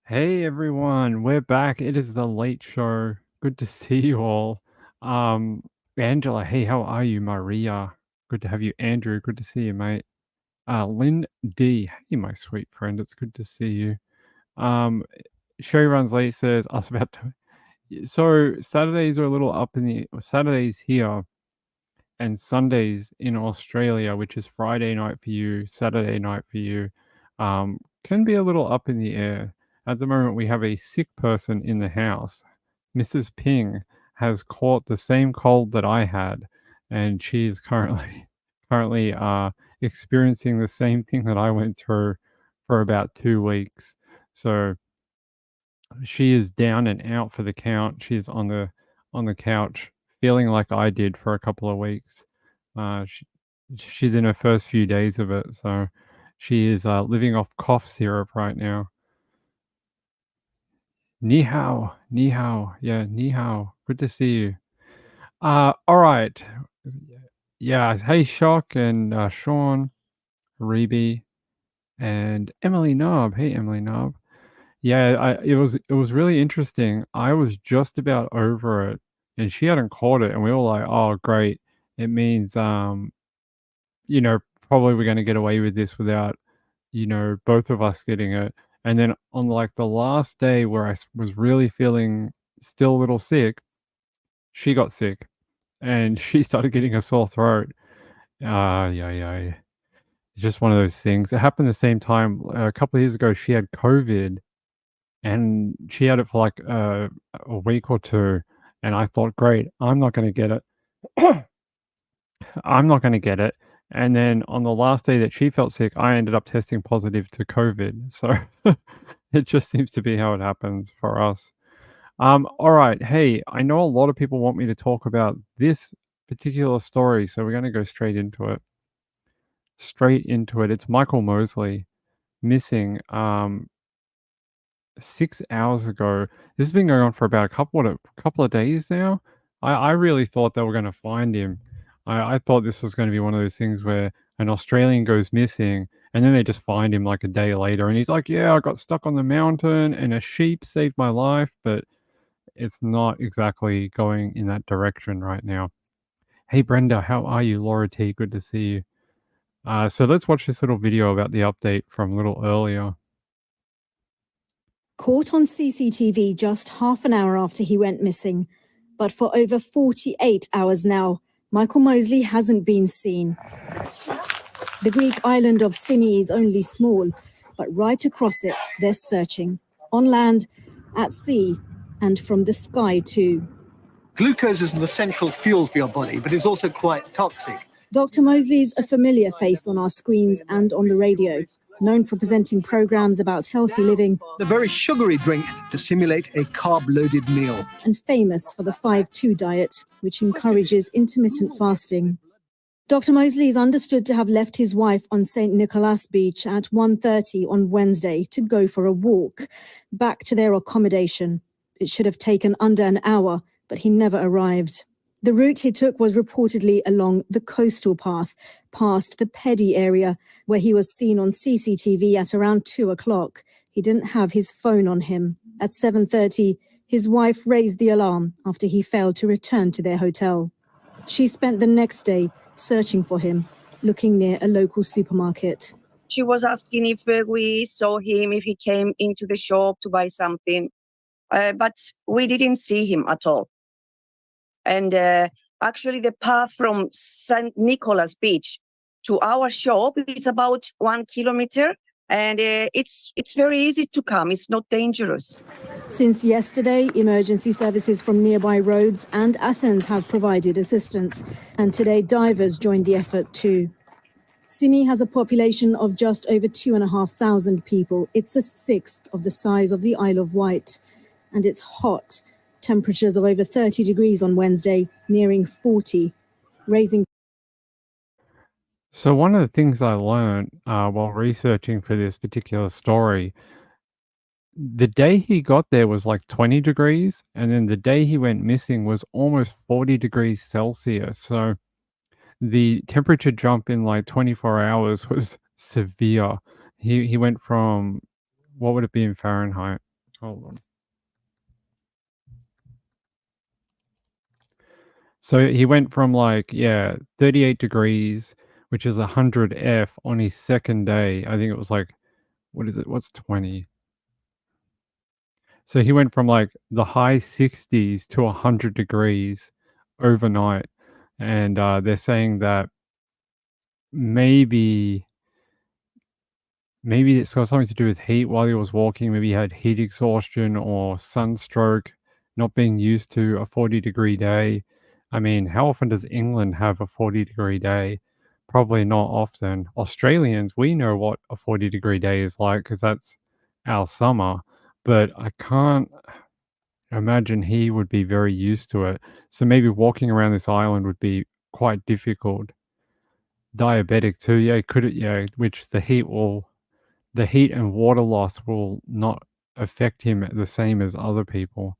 Hey everyone, we're back. It is the late show. Good to see you all. Um, Angela, hey, how are you? Maria, good to have you. Andrew, good to see you, mate. Lynn D, hey, my sweet friend, it's good to see you. Um, Sherry Runs Late says, I was about to. So Saturdays are a little up in the Saturdays here and Sundays in Australia, which is Friday night for you, Saturday night for you, can be a little up in the air. At the moment, we have a sick person in the house. Mrs. Ping has caught the same cold that I had, and she's currently experiencing the same thing that I went through for about 2 weeks. So she is down and out for the count. She's on the couch, feeling like I did for a couple of weeks. She, she's in her first few days of it, so she is living off cough syrup right now. Ni hao, yeah, ni hao. Good to see you. All right, yeah. Hey, Shock and Sean, Reby, and Emily Knob. Hey, Emily Knob. Yeah, it was really interesting. I was just about over it, and she hadn't caught it, and we were like, "Oh, great! It means, you know, probably we're gonna get away with this without, both of us getting it." And then on like the last day where was really feeling still a little sick, she got sick, and she started getting a sore throat. Yeah, yeah. It's just one of those things. It happened the same time a couple of years ago. She had COVID and she had it for like a week or two, and I thought, great, I'm not going to get it. I'm not going to get it. And then on the last day that she felt sick, I ended up testing positive to COVID. So it just seems to be how it happens for us. All right. Hey, I know a lot of people want me to talk about this particular story, so we're going to go straight into it. Straight into it. It's Michael Mosley missing. 6 hours ago. This has been going on for about a couple of days now. I really thought they were gonna find him. I thought this was gonna be one of those things where an Australian goes missing, and then they just find him, like, a day later, and he's like, "Yeah, I got stuck on the mountain, and a sheep saved my life," but it's not exactly going in that direction right now. Hey, Brenda, how are you? Laura T, good to see you. So let's watch this little video about the update from a little earlier. Caught on CCTV just half an hour after he went missing. But for over 48 hours now, Michael Mosley hasn't been seen. The Greek island of Symi is only small, but right across it, they're searching. On land, at sea, and from the sky too. Glucose is an essential fuel for your body, but it's also quite toxic. Dr. Mosley's a familiar face on our screens and on the radio, known for presenting programs about healthy living. A very sugary drink to simulate a carb-loaded meal. And famous for the 5-2 diet, which encourages intermittent fasting. Dr. Mosley is understood to have left his wife on St. Nicholas Beach at 1:30 on Wednesday to go for a walk, back to their accommodation. It should have taken under an hour, but he never arrived. The route he took was reportedly along the coastal path, past the Peddy area, where he was seen on CCTV at around 2 o'clock. He didn't have his phone on him. At 7:30, his wife raised the alarm after he failed to return to their hotel. She spent the next day searching for him, looking near a local supermarket. She was asking if we saw him, if he came into the shop to buy something, but we didn't see him at all. And actually the path from St. Nicholas Beach to our shop, it's about 1 kilometer, and it's very easy to come. It's not dangerous. Since yesterday, emergency services from nearby Rhodes and Athens have provided assistance, and today divers joined the effort too. Symi has a population of just over 2,500 people. It's a sixth of the size of the Isle of Wight, and it's hot. Temperatures of over 30 degrees on Wednesday, nearing 40, raising. So one of the things I learned while researching for this particular story, the day he got there was like 20 degrees, and then the day he went missing was almost 40 degrees Celsius. So the temperature jump in like 24 hours was severe. He went from, what would it be in Fahrenheit? Hold on. So he went from 38 degrees, which is 100 F on his second day. I think it was what is it? What's 20? So he went from the high 60s to 100 degrees overnight. And they're saying that maybe it's got something to do with heat while he was walking. Maybe he had heat exhaustion or sunstroke, not being used to a 40-degree day. I mean, how often does England have a 40-degree day? Probably not often. Australians, we know what a 40-degree day is like because that's our summer. But I can't imagine he would be very used to it. So maybe walking around this island would be quite difficult. Diabetic too, yeah, which the heat and water loss will not affect him the same as other people.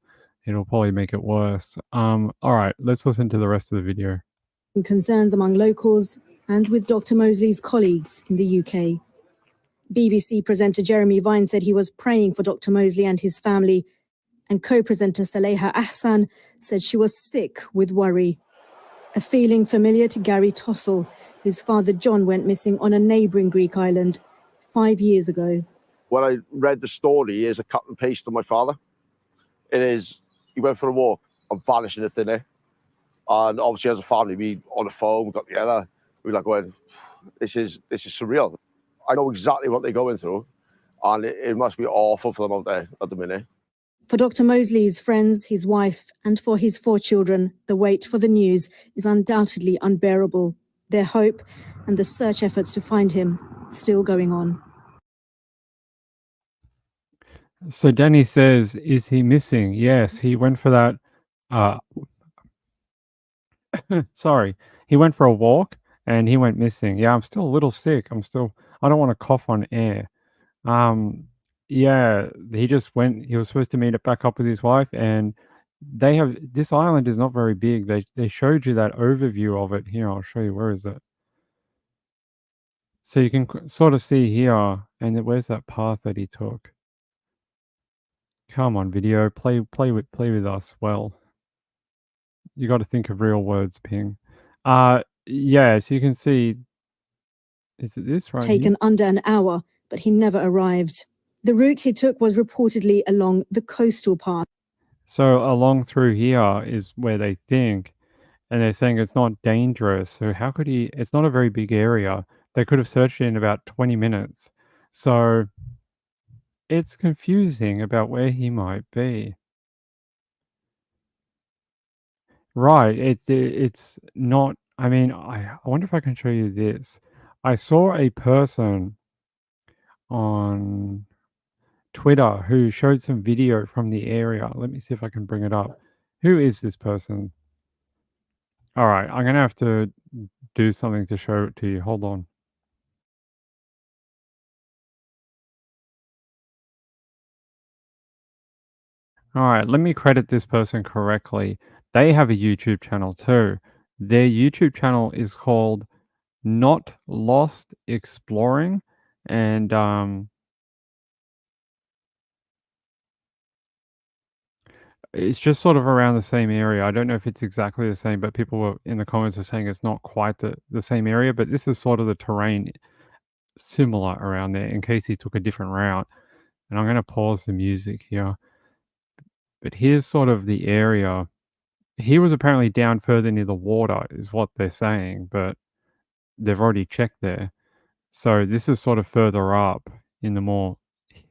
It'll probably make it worse. All right, let's listen to the rest of the video. Concerns among locals and with Dr. Mosley's colleagues in the UK. BBC presenter Jeremy Vine said he was praying for Dr. Mosley and his family, and co-presenter Saleha Ahsan said she was sick with worry. A feeling familiar to Gary Tossell, whose father John went missing on a neighbouring Greek island 5 years ago. When I read the story, is a cut and paste of my father. It is, he went for a walk and vanished in the thin air. And obviously as a family, we on the phone, we got together, we were like going, this is surreal. I know exactly what they're going through, and it must be awful for them out there at the minute. For Dr. Mosley's friends, his wife, and for his 4 children, the wait for the news is undoubtedly unbearable. Their hope and the search efforts to find him still going on. So Danny says, is he missing? Yes, he went for that. Sorry, he went for a walk and he went missing. Yeah, I'm still a little sick. I don't want to cough on air. Yeah, he just went. He was supposed to meet back up with his wife, and this island is not very big. They showed you that overview of it here. I'll show you. Where is it? So you can sort of see here, and where's that path that he took? Come on, video, play with us. Well, you got to think of real words, Ping. Yeah, so you can see. Is it this right? Taken under an hour, but he never arrived. The route he took was reportedly along the coastal path. So along through here is where they think, and they're saying it's not dangerous. So how could he? It's not a very big area. They could have searched it in about 20 minutes. So it's confusing about where he might be. Right. It's not. I mean, I wonder if I can show you this. I saw a person on Twitter who showed some video from the area. Let me see if I can bring it up. Who is this person? All right, I'm gonna have to do something to show it to you. Hold on. All right, let me credit this person correctly. They have a YouTube channel too. Their YouTube channel is called Not Lost Exploring, and it's just sort of around the same area. I don't know if it's exactly the same, but people were in the comments were saying it's not quite the same area, but this is sort of the terrain similar around there in case he took a different route. And I'm going to pause the music here. But here's sort of the area. He was apparently down further near the water is what they're saying, but they've already checked there. So this is sort of further up in the more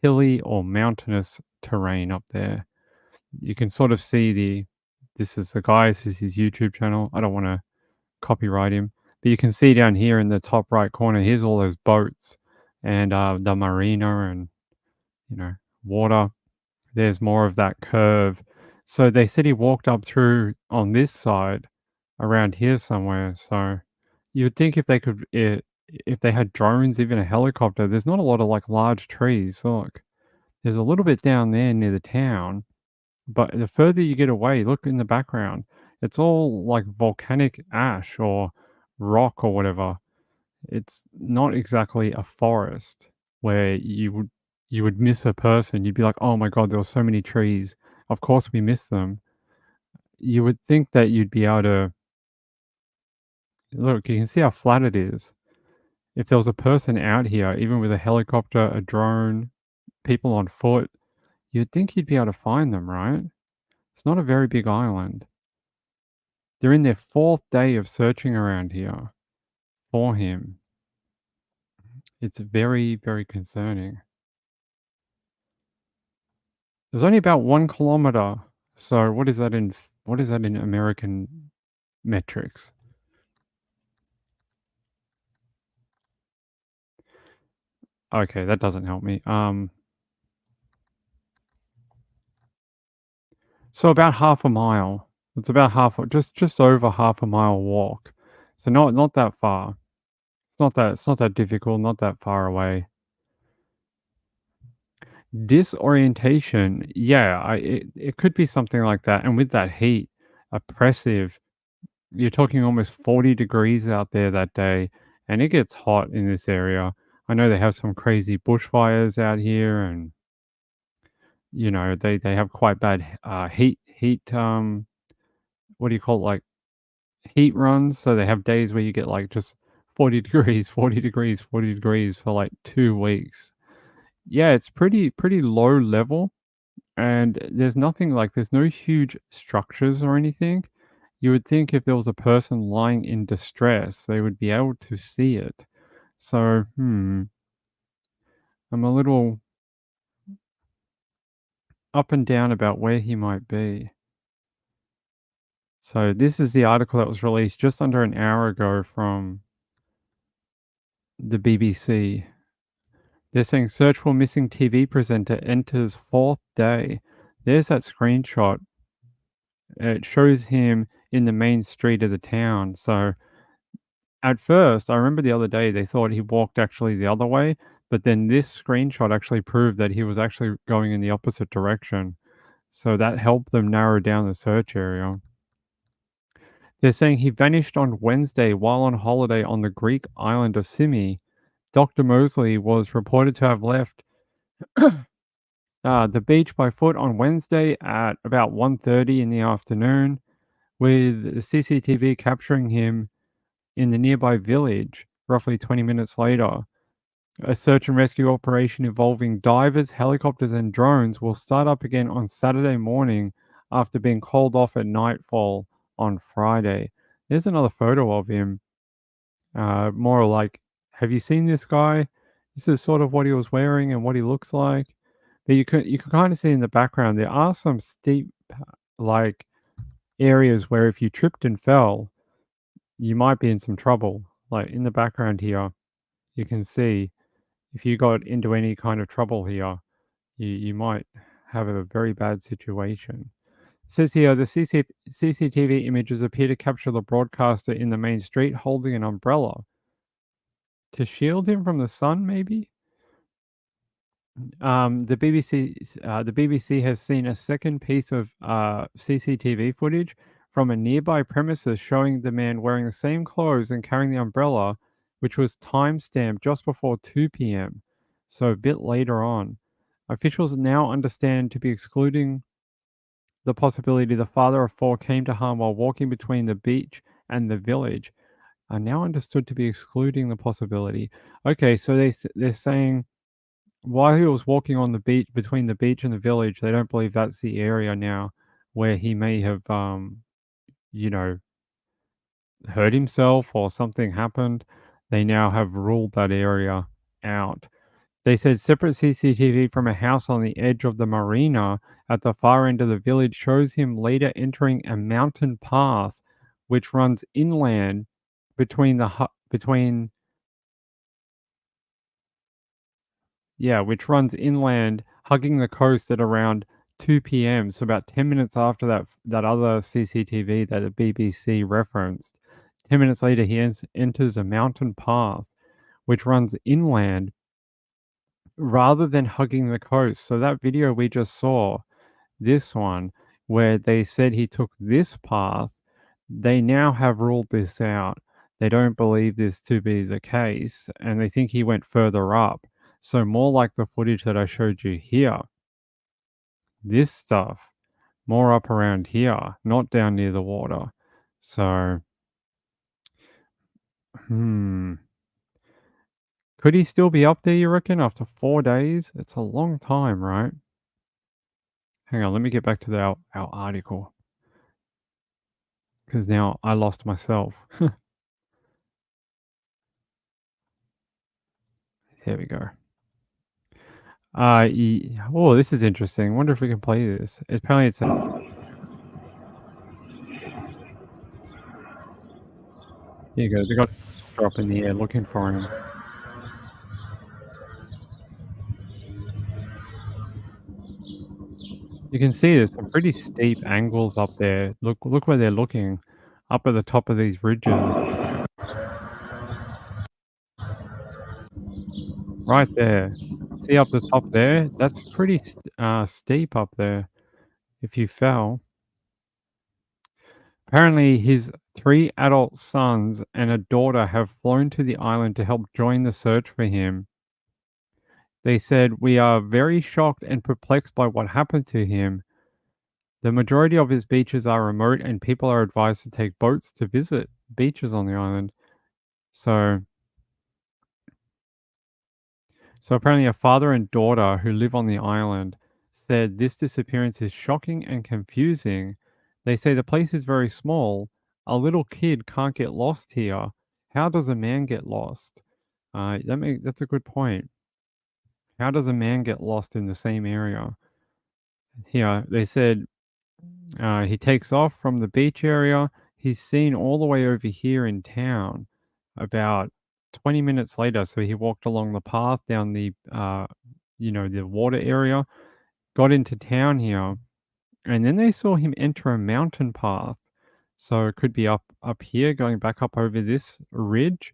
hilly or mountainous terrain up there. You can sort of see this is his YouTube channel. I don't want to copyright him, but you can see down here in the top right corner, here's all those boats and the marina and, water. There's more of that curve. So they said he walked up through on this side around here somewhere. So you would think if they had drones, even a helicopter, there's not a lot of large trees. Look, there's a little bit down there near the town, but the further you get away, look in the background, it's all like volcanic ash or rock or whatever. It's not exactly a forest where you would you would miss a person. You'd be like, "Oh my god, there were so many trees. Of course we missed them." You would think that you'd be able to look, you can see how flat it is. If there was a person out here, even with a helicopter, a drone, people on foot, you'd think you'd be able to find them, right? It's not a very big island. They're in their 4th day of searching around here for him. It's very, very concerning. There's only about 1 kilometer. So what is that in American metrics? Okay, that doesn't help me. So about half a mile. It's about just over half a mile walk. So not that far. It's not that difficult, not that far away. Disorientation, yeah, it could be something like that, and with that heat, oppressive. You're talking almost 40 degrees out there that day, and it gets hot in this area. I know they have some crazy bushfires out here, and they have quite bad heat. What do you call it? Like heat runs. So they have days where you get like just 40 degrees, 40 degrees, 40 degrees for like 2 weeks. Yeah, it's pretty low level, and there's no huge structures or anything. You would think if there was a person lying in distress, they would be able to see it. So, I'm a little up and down about where he might be. So, this is the article that was released just under an hour ago from the BBC. They're saying search for missing TV presenter enters 4th day. There's that screenshot. It shows him in the main street of the town. So, at first, I remember the other day they thought he walked actually the other way, but then this screenshot actually proved that he was actually going in the opposite direction. So that helped them narrow down the search area. They're saying he vanished on Wednesday while on holiday on the Greek island of Simi. Dr. Mosley was reported to have left the beach by foot on Wednesday at about 1:30 in the afternoon, with the CCTV capturing him in the nearby village roughly 20 minutes later. A search and rescue operation involving divers, helicopters, and drones will start up again on Saturday morning after being called off at nightfall on Friday. There's another photo of him. More like, have you seen this guy? This is sort of what he was wearing and what he looks like. But you can kind of see in the background there are some steep like areas where if you tripped and fell, you might be in some trouble. Like in the background here, you can see if you got into any kind of trouble here, you might have a very bad situation. It says here the CCTV images appear to capture the broadcaster in the main street holding an umbrella to shield him from the sun, maybe? The BBC has seen a second piece of CCTV footage from a nearby premises showing the man wearing the same clothes and carrying the umbrella, which was time-stamped just before 2 p.m., so a bit later on. Officials now understand to be excluding the possibility the father of four came to harm while walking between the beach and the village. Are now understood to be excluding the possibility. Okay, so they're saying while he was walking on the beach between the beach and the village, they don't believe that's the area now where he may have, you know, hurt himself or something happened. They now have ruled that area out. They said separate CCTV from a house on the edge of the marina at the far end of the village shows him later entering a mountain path which runs inland between which runs inland, hugging the coast at around 2 p.m. So about 10 minutes after that other CCTV that the BBC referenced. 10 minutes later, he enters a mountain path which runs inland rather than hugging the coast. So that video we just saw, this one, where they said he took this path, they now have ruled this out. They don't believe this to be the case, and they think he went further up. So more like the footage that I showed you here. This stuff, more up around here, not down near the water. So, could he still be up there, you reckon, after 4 days? It's a long time, right? Hang on, let me get back to our article. Because now I lost myself. There we go. Oh, this is interesting. Wonder if we can play this. Apparently it's here you go. They got a up in the air looking for him. You can see there's some pretty steep angles up there. Look where they're looking, up at the top of these ridges. Right there. See up the top there? That's pretty steep up there if you fell. Apparently, his 3 adult sons and a daughter have flown to the island to help join the search for him. They said, "We are very shocked and perplexed by what happened to him. The majority of his beaches are remote and people are advised to take boats to visit beaches on the island." So apparently a father and daughter who live on the island said this disappearance is shocking and confusing. They say the place is very small. A little kid can't get lost here. How does a man get lost? That's a good point. How does a man get lost in the same area? Here, they said he takes off from the beach area. He's seen all the way over here in town about 20 minutes later. So he walked along the path down the water area, got into town here, and then they saw him enter a mountain path. So it could be up here, going back up over this ridge,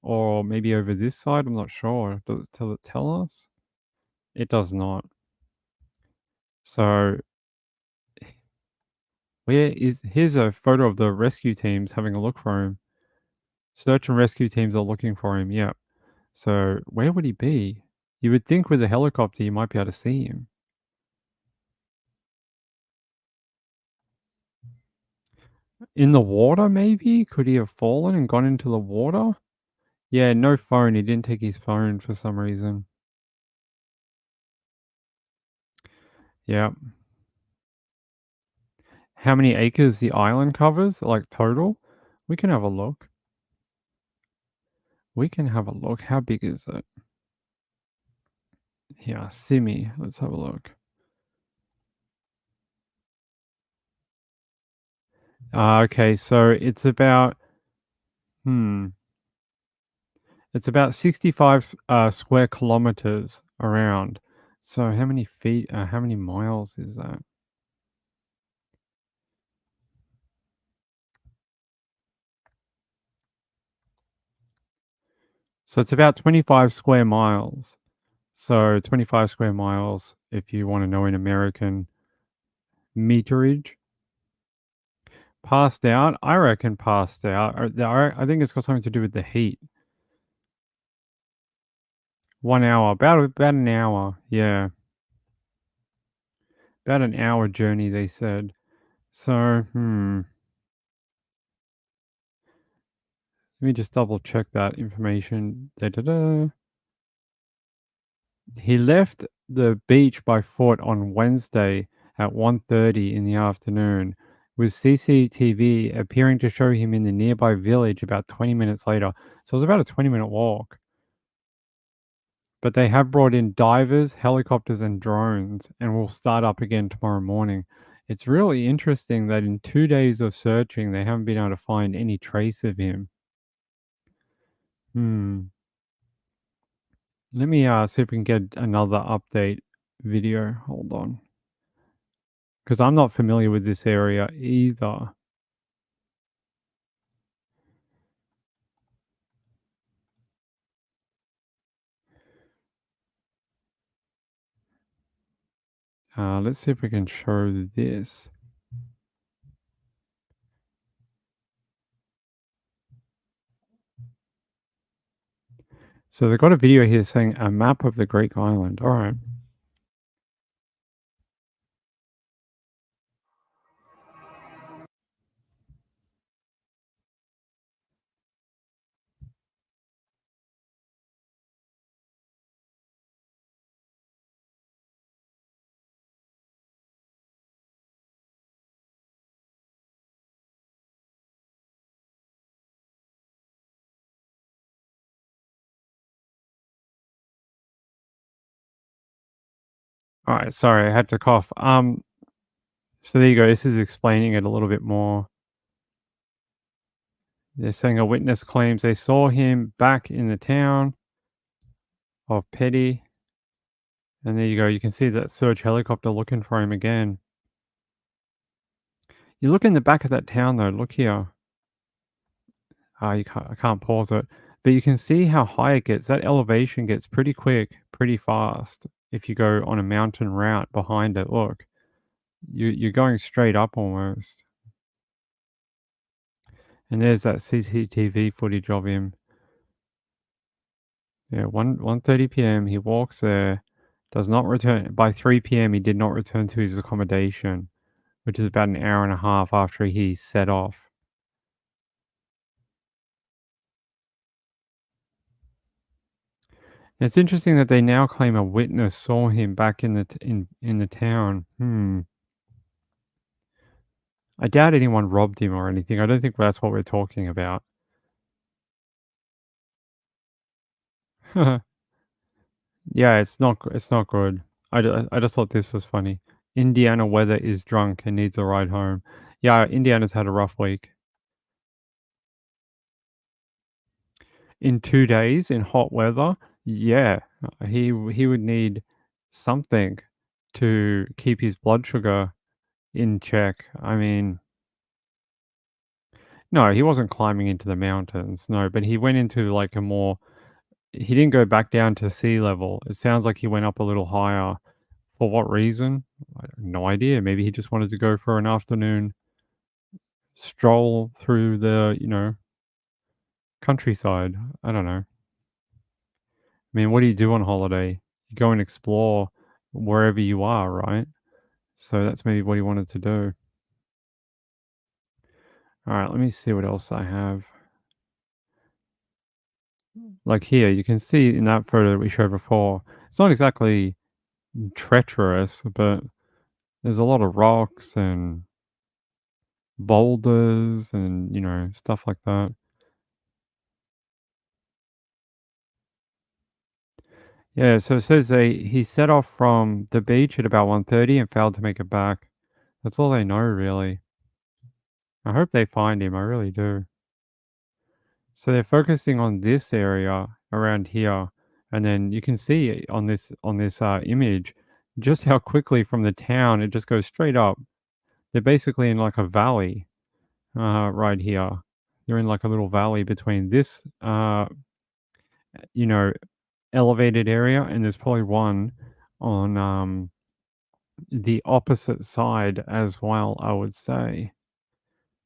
or maybe over this side. I'm not sure. Does it tell us? It does not. So here's a photo of the rescue teams having a look for him. Search and rescue teams are looking for him. Yep. So where would he be? You would think with a helicopter you might be able to see him. In the water, maybe? Could he have fallen and gone into the water? Yeah, no phone. He didn't take his phone for some reason. Yeah. How many acres the island covers, like total? We can have a look. How big is it? Yeah, Simi. Let's have a look. Okay, so it's about 65 square kilometers around. So how many feet? How many miles is that? So it's about 25 square miles. So 25 square miles, if you want to know in American meterage. Passed out? I reckon passed out. I think it's got something to do with the heat. 1 hour, about an hour, yeah. About an hour journey, they said. So, let me just double check that information. He left the beach by foot on Wednesday at 1:30 in the afternoon, with CCTV appearing to show him in the nearby village about 20 minutes later. So it was about a 20-minute walk. But they have brought in divers, helicopters, and drones, and will start up again tomorrow morning. It's really interesting that in 2 days of searching, they haven't been able to find any trace of him. Let me see if we can get another update video. Hold on. Because I'm not familiar with this area either. Let's see if we can show this. So they've got a video here saying a map of the Greek island. All right. All right. Sorry, I had to cough. So there you go. This is explaining it a little bit more. They're saying a witness claims they saw him back in the town of Petty. And there you go. You can see that search helicopter looking for him again. You look in the back of that town, though. Look here. I can't pause it. But you can see how high it gets. That elevation gets pretty quick, pretty fast. If you go on a mountain route behind it, look. You're going straight up almost. And there's that CCTV footage of him. Yeah, 1:30 p.m. He walks there, does not return. By 3 p.m. he did not return to his accommodation, which is about an hour and a half after he set off. It's interesting that they now claim a witness saw him back in the town. I doubt anyone robbed him or anything. I don't think that's what we're talking about. Yeah, it's not good. I just thought this was funny. Indiana weather is drunk and needs a ride home. Yeah, Indiana's had a rough week. In 2 days in hot weather, yeah, he would need something to keep his blood sugar in check. I mean, no, he wasn't climbing into the mountains, no, but he went into, like, a more he didn't go back down to sea level. It sounds like he went up a little higher. For what reason? I have no idea. Maybe he just wanted to go for an afternoon stroll through the, countryside. I don't know. I mean, what do you do on holiday? You go and explore wherever you are, right? So that's maybe what he wanted to do. All right, let me see what else I have. Like here, you can see in that photo that we showed before, it's not exactly treacherous, but there's a lot of rocks and boulders and, stuff like that. Yeah, so it says he set off from the beach at about 1:30 and failed to make it back. That's all they know, really. I hope they find him, I really do. So they're focusing on this area around here, and then you can see on this image just how quickly from the town it just goes straight up. They're basically in like a valley right here. They're in like a little valley between this, you know, elevated area, and there's probably one on the opposite side as well, I would say.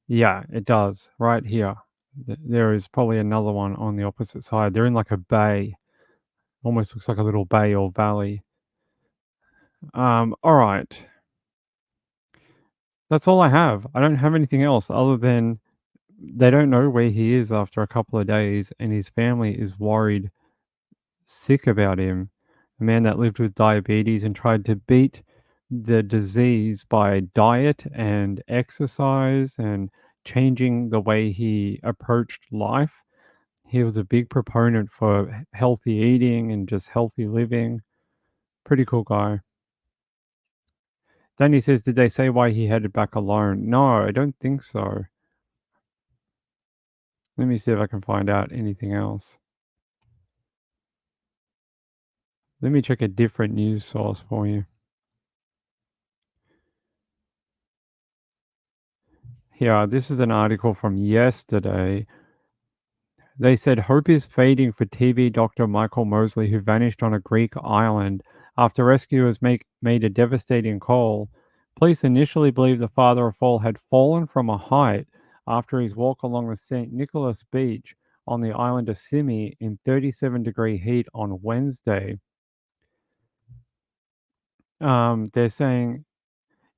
Yeah, it does right here. There is probably another one on the opposite side. They're in like a bay. Almost looks like a little bay or valley. All right. That's all I have. I don't have anything else other than they don't know where he is after a couple of days, and his family is worried sick about him. A man that lived with diabetes and tried to beat the disease by diet and exercise and changing the way he approached life. He was a big proponent for healthy eating and just healthy living. Pretty cool guy. Danny says, did they say why he headed back alone? No, I don't think so. Let me see if I can find out anything else. Let me check a different news source for you. Here, this is an article from yesterday. They said hope is fading for TV doctor Michael Mosley, who vanished on a Greek island after rescuers made a devastating call. Police initially believed the father of four had fallen from a height after his walk along the St. Nicholas beach on the island of Simi in 37-degree heat on Wednesday. They're saying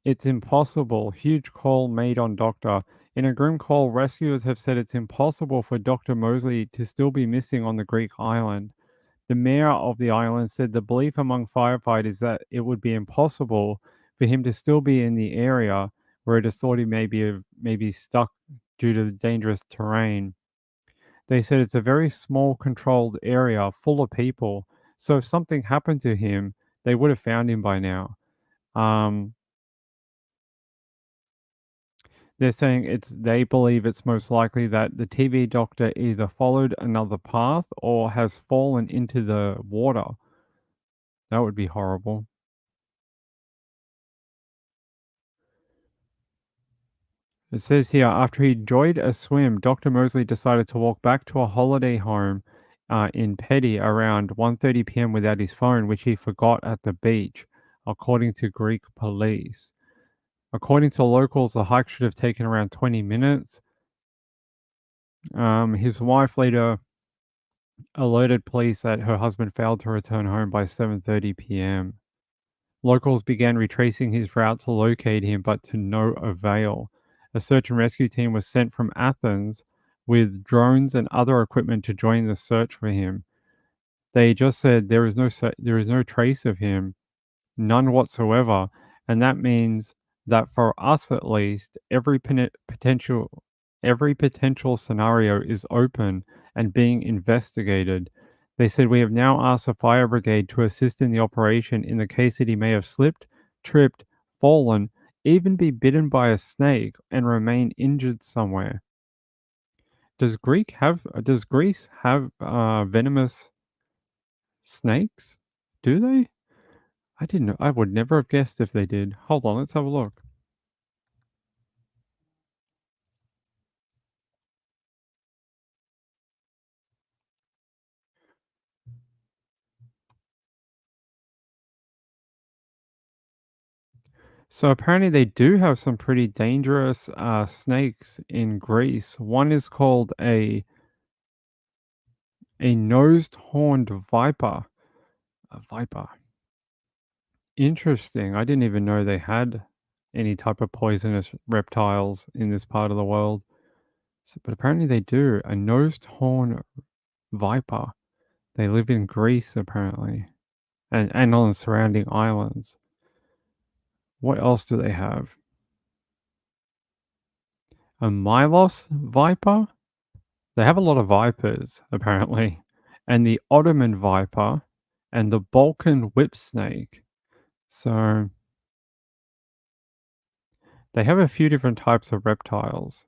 it's impossible. Huge call made on Doctor. In a grim call, rescuers have said it's impossible for Dr. Mosley to still be missing on the Greek island. The mayor of the island said the belief among firefighters that it would be impossible for him to still be in the area where it is thought he may be stuck due to the dangerous terrain. They said it's a very small, controlled area full of people. So if something happened to him, they would have found him by now. They're saying they believe it's most likely that the TV doctor either followed another path or has fallen into the water. That would be horrible. It says here, after he enjoyed a swim, Dr. Mosley decided to walk back to a holiday home in Pedi around 1:30 p.m. without his phone, which he forgot at the beach, according to Greek police. According to locals, the hike should have taken around 20 minutes. His wife later alerted police that her husband failed to return home by 7:30 p.m. Locals began retracing his route to locate him, but to no avail. A search and rescue team was sent from Athens with drones and other equipment to join the search for him. They just said there is no trace of him, none whatsoever, and that means that for us at least, every potential scenario is open and being investigated. They said we have now asked the fire brigade to assist in the operation in the case that he may have slipped, tripped, fallen, even be bitten by a snake and remain injured somewhere. Does Greece have venomous snakes? Do they? I didn't know. I would never have guessed if they did. Hold on, let's have a look. So apparently they do have some pretty dangerous snakes in Greece. One is called a nosed horned viper. A viper. Interesting. I didn't even know they had any type of poisonous reptiles in this part of the world. But apparently they do. A nosed horned viper. They live in Greece apparently. And on the surrounding islands. What else do they have? A Milos viper? They have a lot of vipers, apparently. And the Ottoman viper and the Balkan whip snake. So they have a few different types of reptiles.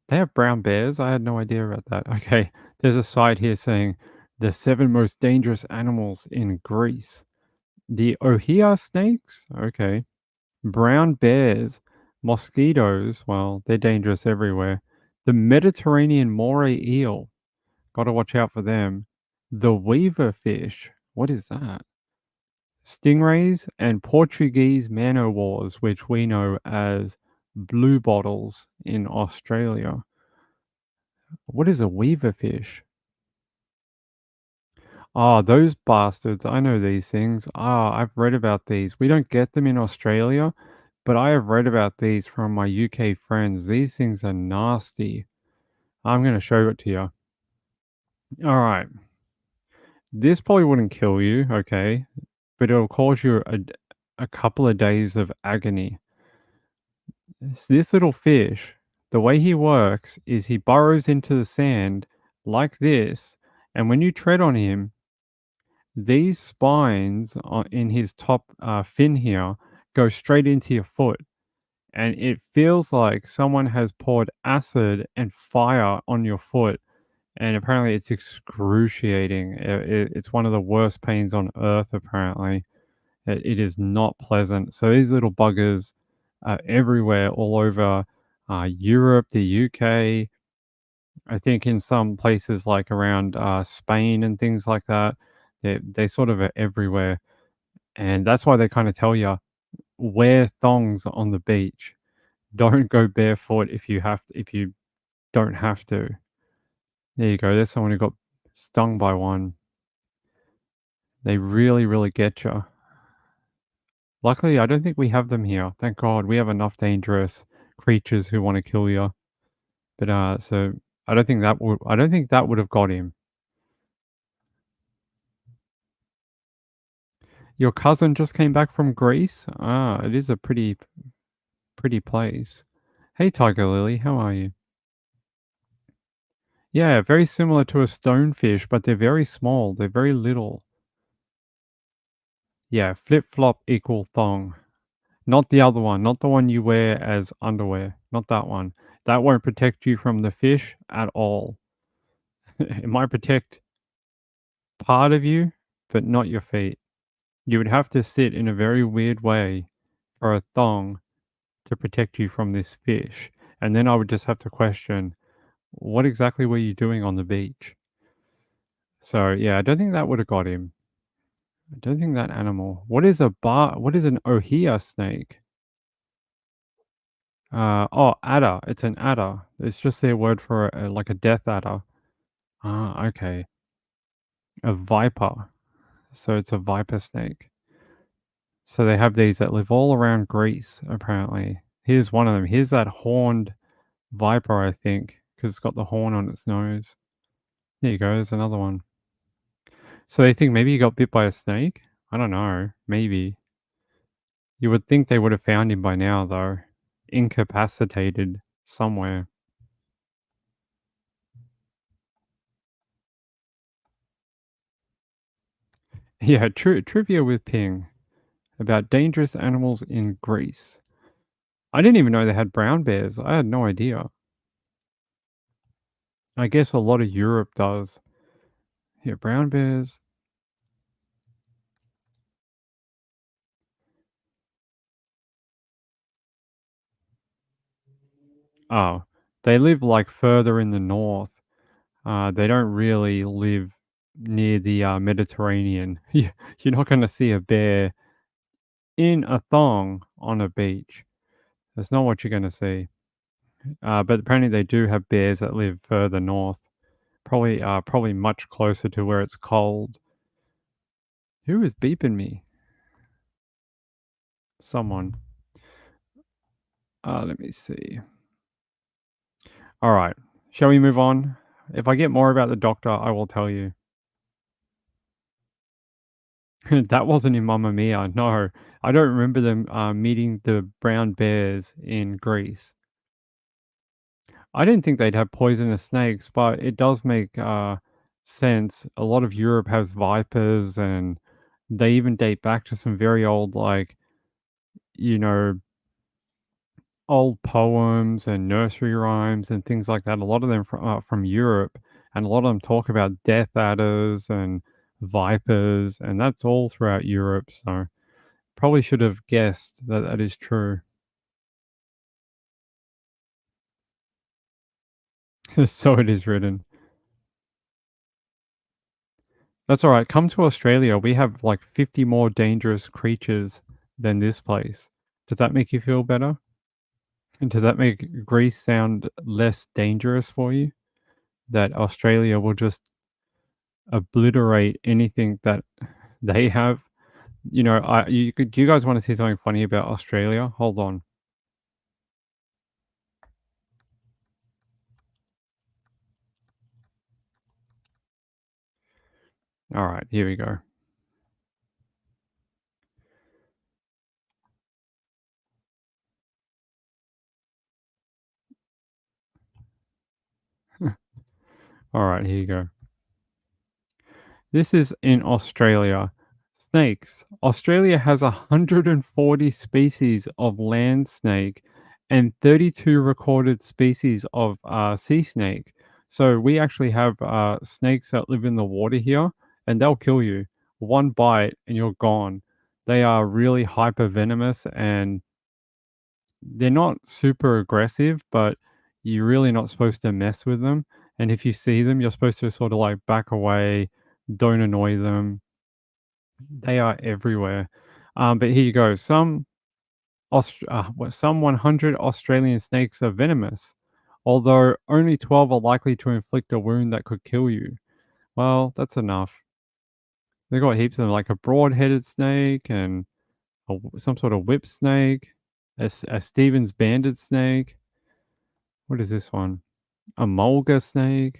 They have brown bears? I had no idea about that. Okay, there's a site here saying the 7 most dangerous animals in Greece. The ohia snakes? Okay. Brown bears, mosquitoes, well, they're dangerous everywhere. The Mediterranean moray eel, gotta watch out for them. The weaver fish, what is that? Stingrays and Portuguese man-o'-wars, which we know as blue bottles in Australia. What is a weaver fish? Ah, those bastards. I know these things. Ah, I've read about these. We don't get them in Australia, but I have read about these from my UK friends. These things are nasty. I'm going to show it to you. All right. This probably wouldn't kill you, okay? But it'll cause you a couple of days of agony. This little fish, the way he works is he burrows into the sand like this, and when you tread on him, these spines in his top fin here go straight into your foot, and it feels like someone has poured acid and fire on your foot, and apparently it's excruciating. It's one of the worst pains on earth, apparently. It is not pleasant. So these little buggers are everywhere, all over Europe, the UK, I think in some places like around Spain and things like that. They sort of are everywhere. And that's why they kind of tell you wear thongs on the beach. Don't go barefoot if you don't have to. There you go. There's someone who got stung by one. They really, really get you. Luckily, I don't think we have them here. Thank God. We have enough dangerous creatures who want to kill you. But so I don't think that would have got him. Your cousin just came back from Greece? Ah, it is a pretty place. Hey, Tiger Lily, how are you? Yeah, very similar to a stonefish, but they're very small. They're very little. Yeah, flip-flop equal thong. Not the other one, not the one you wear as underwear. Not that one. That won't protect you from the fish at all. It might protect part of you, but not your feet. You would have to sit in a very weird way for a thong to protect you from this fish. And then I would just have to question, what exactly were you doing on the beach? So yeah, I don't think that would have got him. I don't think that animal. What is an ohia snake? Oh, adder. It's an adder. It's just their word for like a death adder. Ah, okay. A viper. So it's a viper snake. So they have these that live all around Greece, apparently. Here's one of them. Here's that horned viper, I think, because it's got the horn on its nose. There you go. There's another one. So they think maybe he got bit by a snake? I don't know. Maybe. You would think they would have found him by now, though. Incapacitated somewhere. Yeah, trivia with Ping about dangerous animals in Greece. I didn't even know they had brown bears. I had no idea. I guess a lot of Europe does. Yeah, brown bears. Oh, they live like further in the north. They don't really live near the Mediterranean. You're not going to see a bear in a thong on a beach. That's not what you're going to see. But apparently they do have bears that live further north. Probably much closer to where it's cold. Who is beeping me? Someone. Let me see. All right. Shall we move on? If I get more about the doctor, I will tell you. That wasn't in Mamma Mia. No, I don't remember them meeting the brown bears in Greece. I didn't think they'd have poisonous snakes, but it does make sense. A lot of Europe has vipers, and they even date back to some very old, like, you know, old poems and nursery rhymes and things like that. A lot of them from Europe, and a lot of them talk about death adders and vipers, and that's all throughout Europe. So probably should have guessed that that is true. So it is written. That's all right. Come to Australia. We have like 50 more dangerous creatures than this place. Does that make you feel better? And does that make Greece sound less dangerous for you? That Australia will just obliterate anything that they have? You know, do you guys want to see something funny about Australia? Hold on. All right, here we go. All right, here you go. This is in Australia. Snakes. Australia has 140 species of land snake and 32 recorded species of sea snake. So we actually have snakes that live in the water here, and they'll kill you. One bite and you're gone. They are really hyper venomous, and they're not super aggressive, but you're really not supposed to mess with them. And if you see them, you're supposed to sort of like back away, don't annoy them. They are everywhere. But here you go. Some Some 100 Australian snakes are venomous, although only 12 are likely to inflict a wound that could kill you. Well, that's enough. They got heaps of them, like a broad-headed snake and some sort of whip snake, a Stevens banded snake. What is this one? A mulga snake,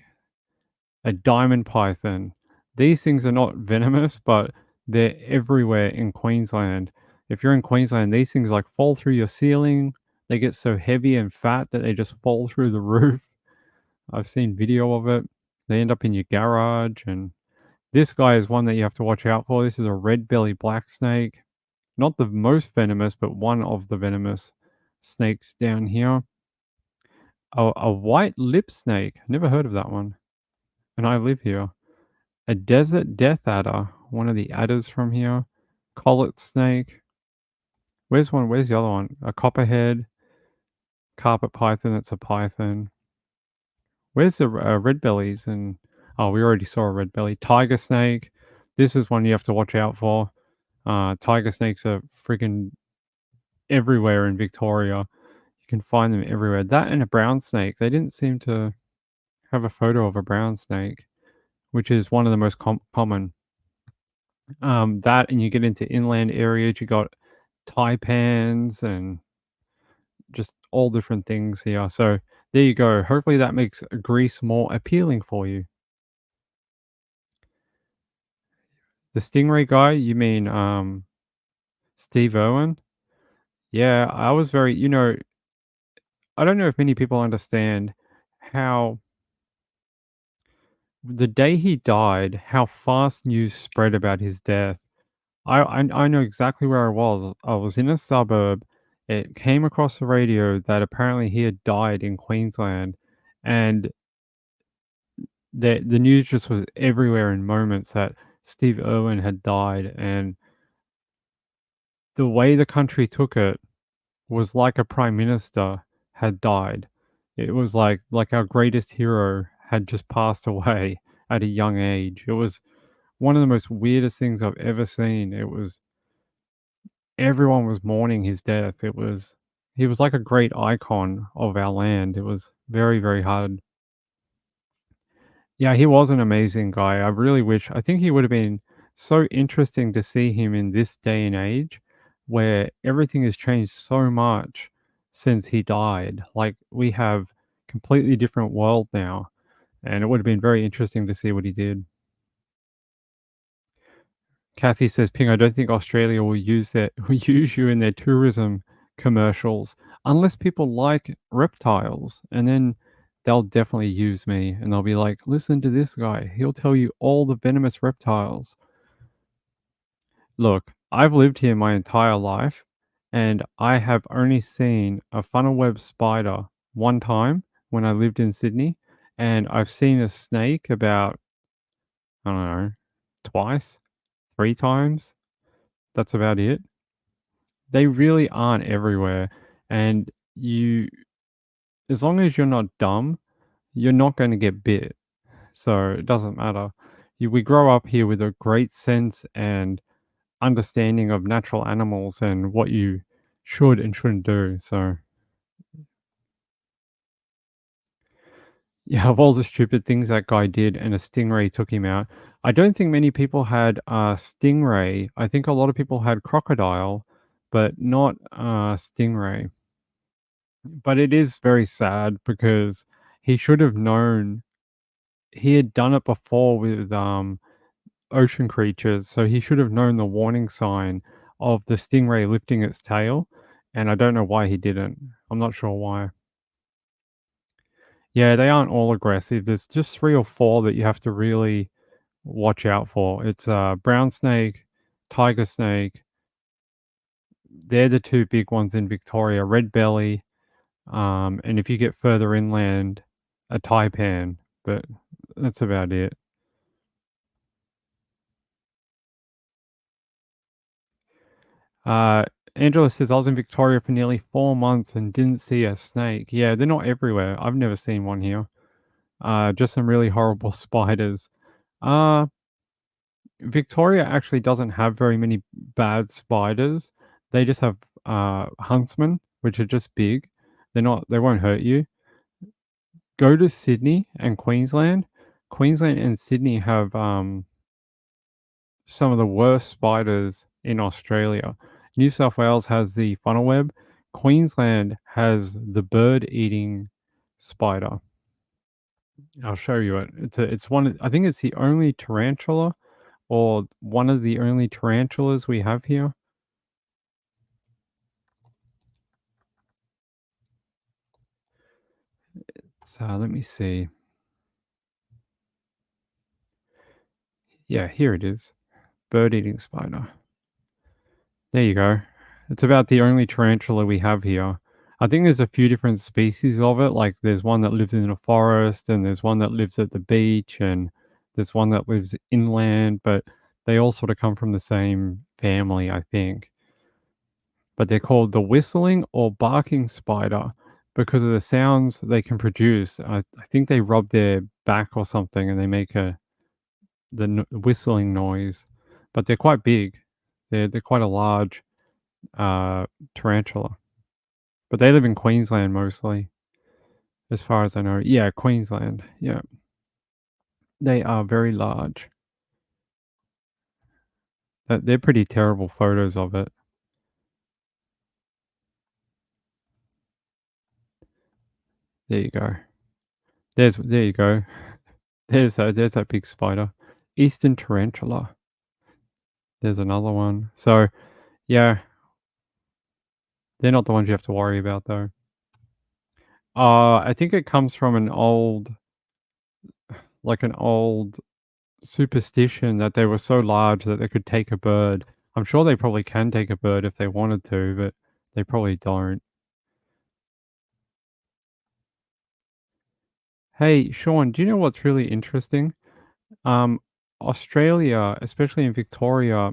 a diamond python. These things are not venomous, but they're everywhere in Queensland. If you're in Queensland, these things like fall through your ceiling. They get so heavy and fat that they just fall through the roof. I've seen video of it. They end up in your garage. And this guy is one that you have to watch out for. This is a red belly black snake. Not the most venomous, but one of the venomous snakes down here. A white lip snake. Never heard of that one. And I live here. A desert death adder. One of the adders from here. Collet snake. Where's one? Where's the other one? A copperhead. Carpet python. That's a python. Where's the red bellies? And oh, we already saw a red belly. Tiger snake. This is one you have to watch out for. Tiger snakes are freaking everywhere in Victoria. You can find them everywhere. That and a brown snake. They didn't seem to have a photo of a brown snake, which is one of the most common. That, and you get into inland areas, you got taipans and just all different things here. So there you go. Hopefully that makes Greece more appealing for you. The stingray guy, you mean Steve Irwin? Yeah, I was very, I don't know if many people understand how the day he died, how fast news spread about his death. I know exactly where I was. I was in a suburb. It came across the radio that apparently he had died in Queensland, and the news just was everywhere in moments that Steve Irwin had died, and the way the country took it was like a prime minister had died. It was like our greatest hero had just passed away at a young age. It was one of the most weirdest things I've ever seen. It was everyone was mourning his death. He was like a great icon of our land. It was very, very hard. Yeah, he was an amazing guy. I think he would have been so interesting to see him in this day and age where everything has changed so much since he died. Like we have completely different world now, and it would have been very interesting to see what he did. Kathy says, "Ping, I don't think Australia will use will use you in their tourism commercials unless people like reptiles, and then they'll definitely use me, and they'll be like, listen to this guy. He'll tell you all the venomous reptiles." Look, I've lived here my entire life, and I have only seen a funnel web spider one time when I lived in Sydney, and I've seen a snake about, I don't know, twice, 3 times. That's about it. They really aren't everywhere, and as long as you're not dumb, you're not gonna get bit, so it doesn't matter. We grow up here with a great sense and understanding of natural animals and what you should and shouldn't do, so yeah, of all the stupid things that guy did and a stingray took him out, I don't think many people had stingray. I think a lot of people had crocodile, but not stingray. But it is very sad because he should have known. He had done it before with ocean creatures, so he should have known the warning sign of the stingray lifting its tail, and I don't know why he didn't. I'm not sure why. Yeah, they aren't all aggressive. There's just 3 or 4 that you have to really watch out for. It's brown snake, tiger snake. They're the 2 big ones in Victoria. Red belly, and if you get further inland, a taipan. But that's about it. Angela says, I was in Victoria for nearly 4 months and didn't see a snake. Yeah, they're not everywhere. I've never seen one here. Just some really horrible spiders. Victoria actually doesn't have very many bad spiders. They just have huntsmen, which are just big. They won't hurt you. Go to Sydney and Queensland. Queensland and Sydney have some of the worst spiders in Australia. New South Wales has the funnel web. Queensland has the bird-eating spider. I'll show you it. It's one. I think it's the only tarantula, or one of the only tarantulas we have here. So let me see. Yeah, here it is. Bird-eating spider. There you go. It's about the only tarantula we have here. I think there's a few different species of it. Like there's one that lives in the forest, and there's one that lives at the beach, and there's one that lives inland, but they all sort of come from the same family, I think. But they're called the whistling or barking spider because of the sounds they can produce. I think they rub their back or something and they make whistling noise. But they're quite big. They're quite a large tarantula. But they live in Queensland mostly, as far as I know. Yeah, Queensland. Yeah. They are very large. They're pretty terrible photos of it. There you go. There you go. There's that big spider. Eastern tarantula. There's another one. So, yeah, they're not the ones you have to worry about though. I think it comes from an old superstition that they were so large that they could take a bird. I'm sure they probably can take a bird if they wanted to, but they probably don't. Hey, Sean, do you know what's really interesting? Um, Australia, especially in Victoria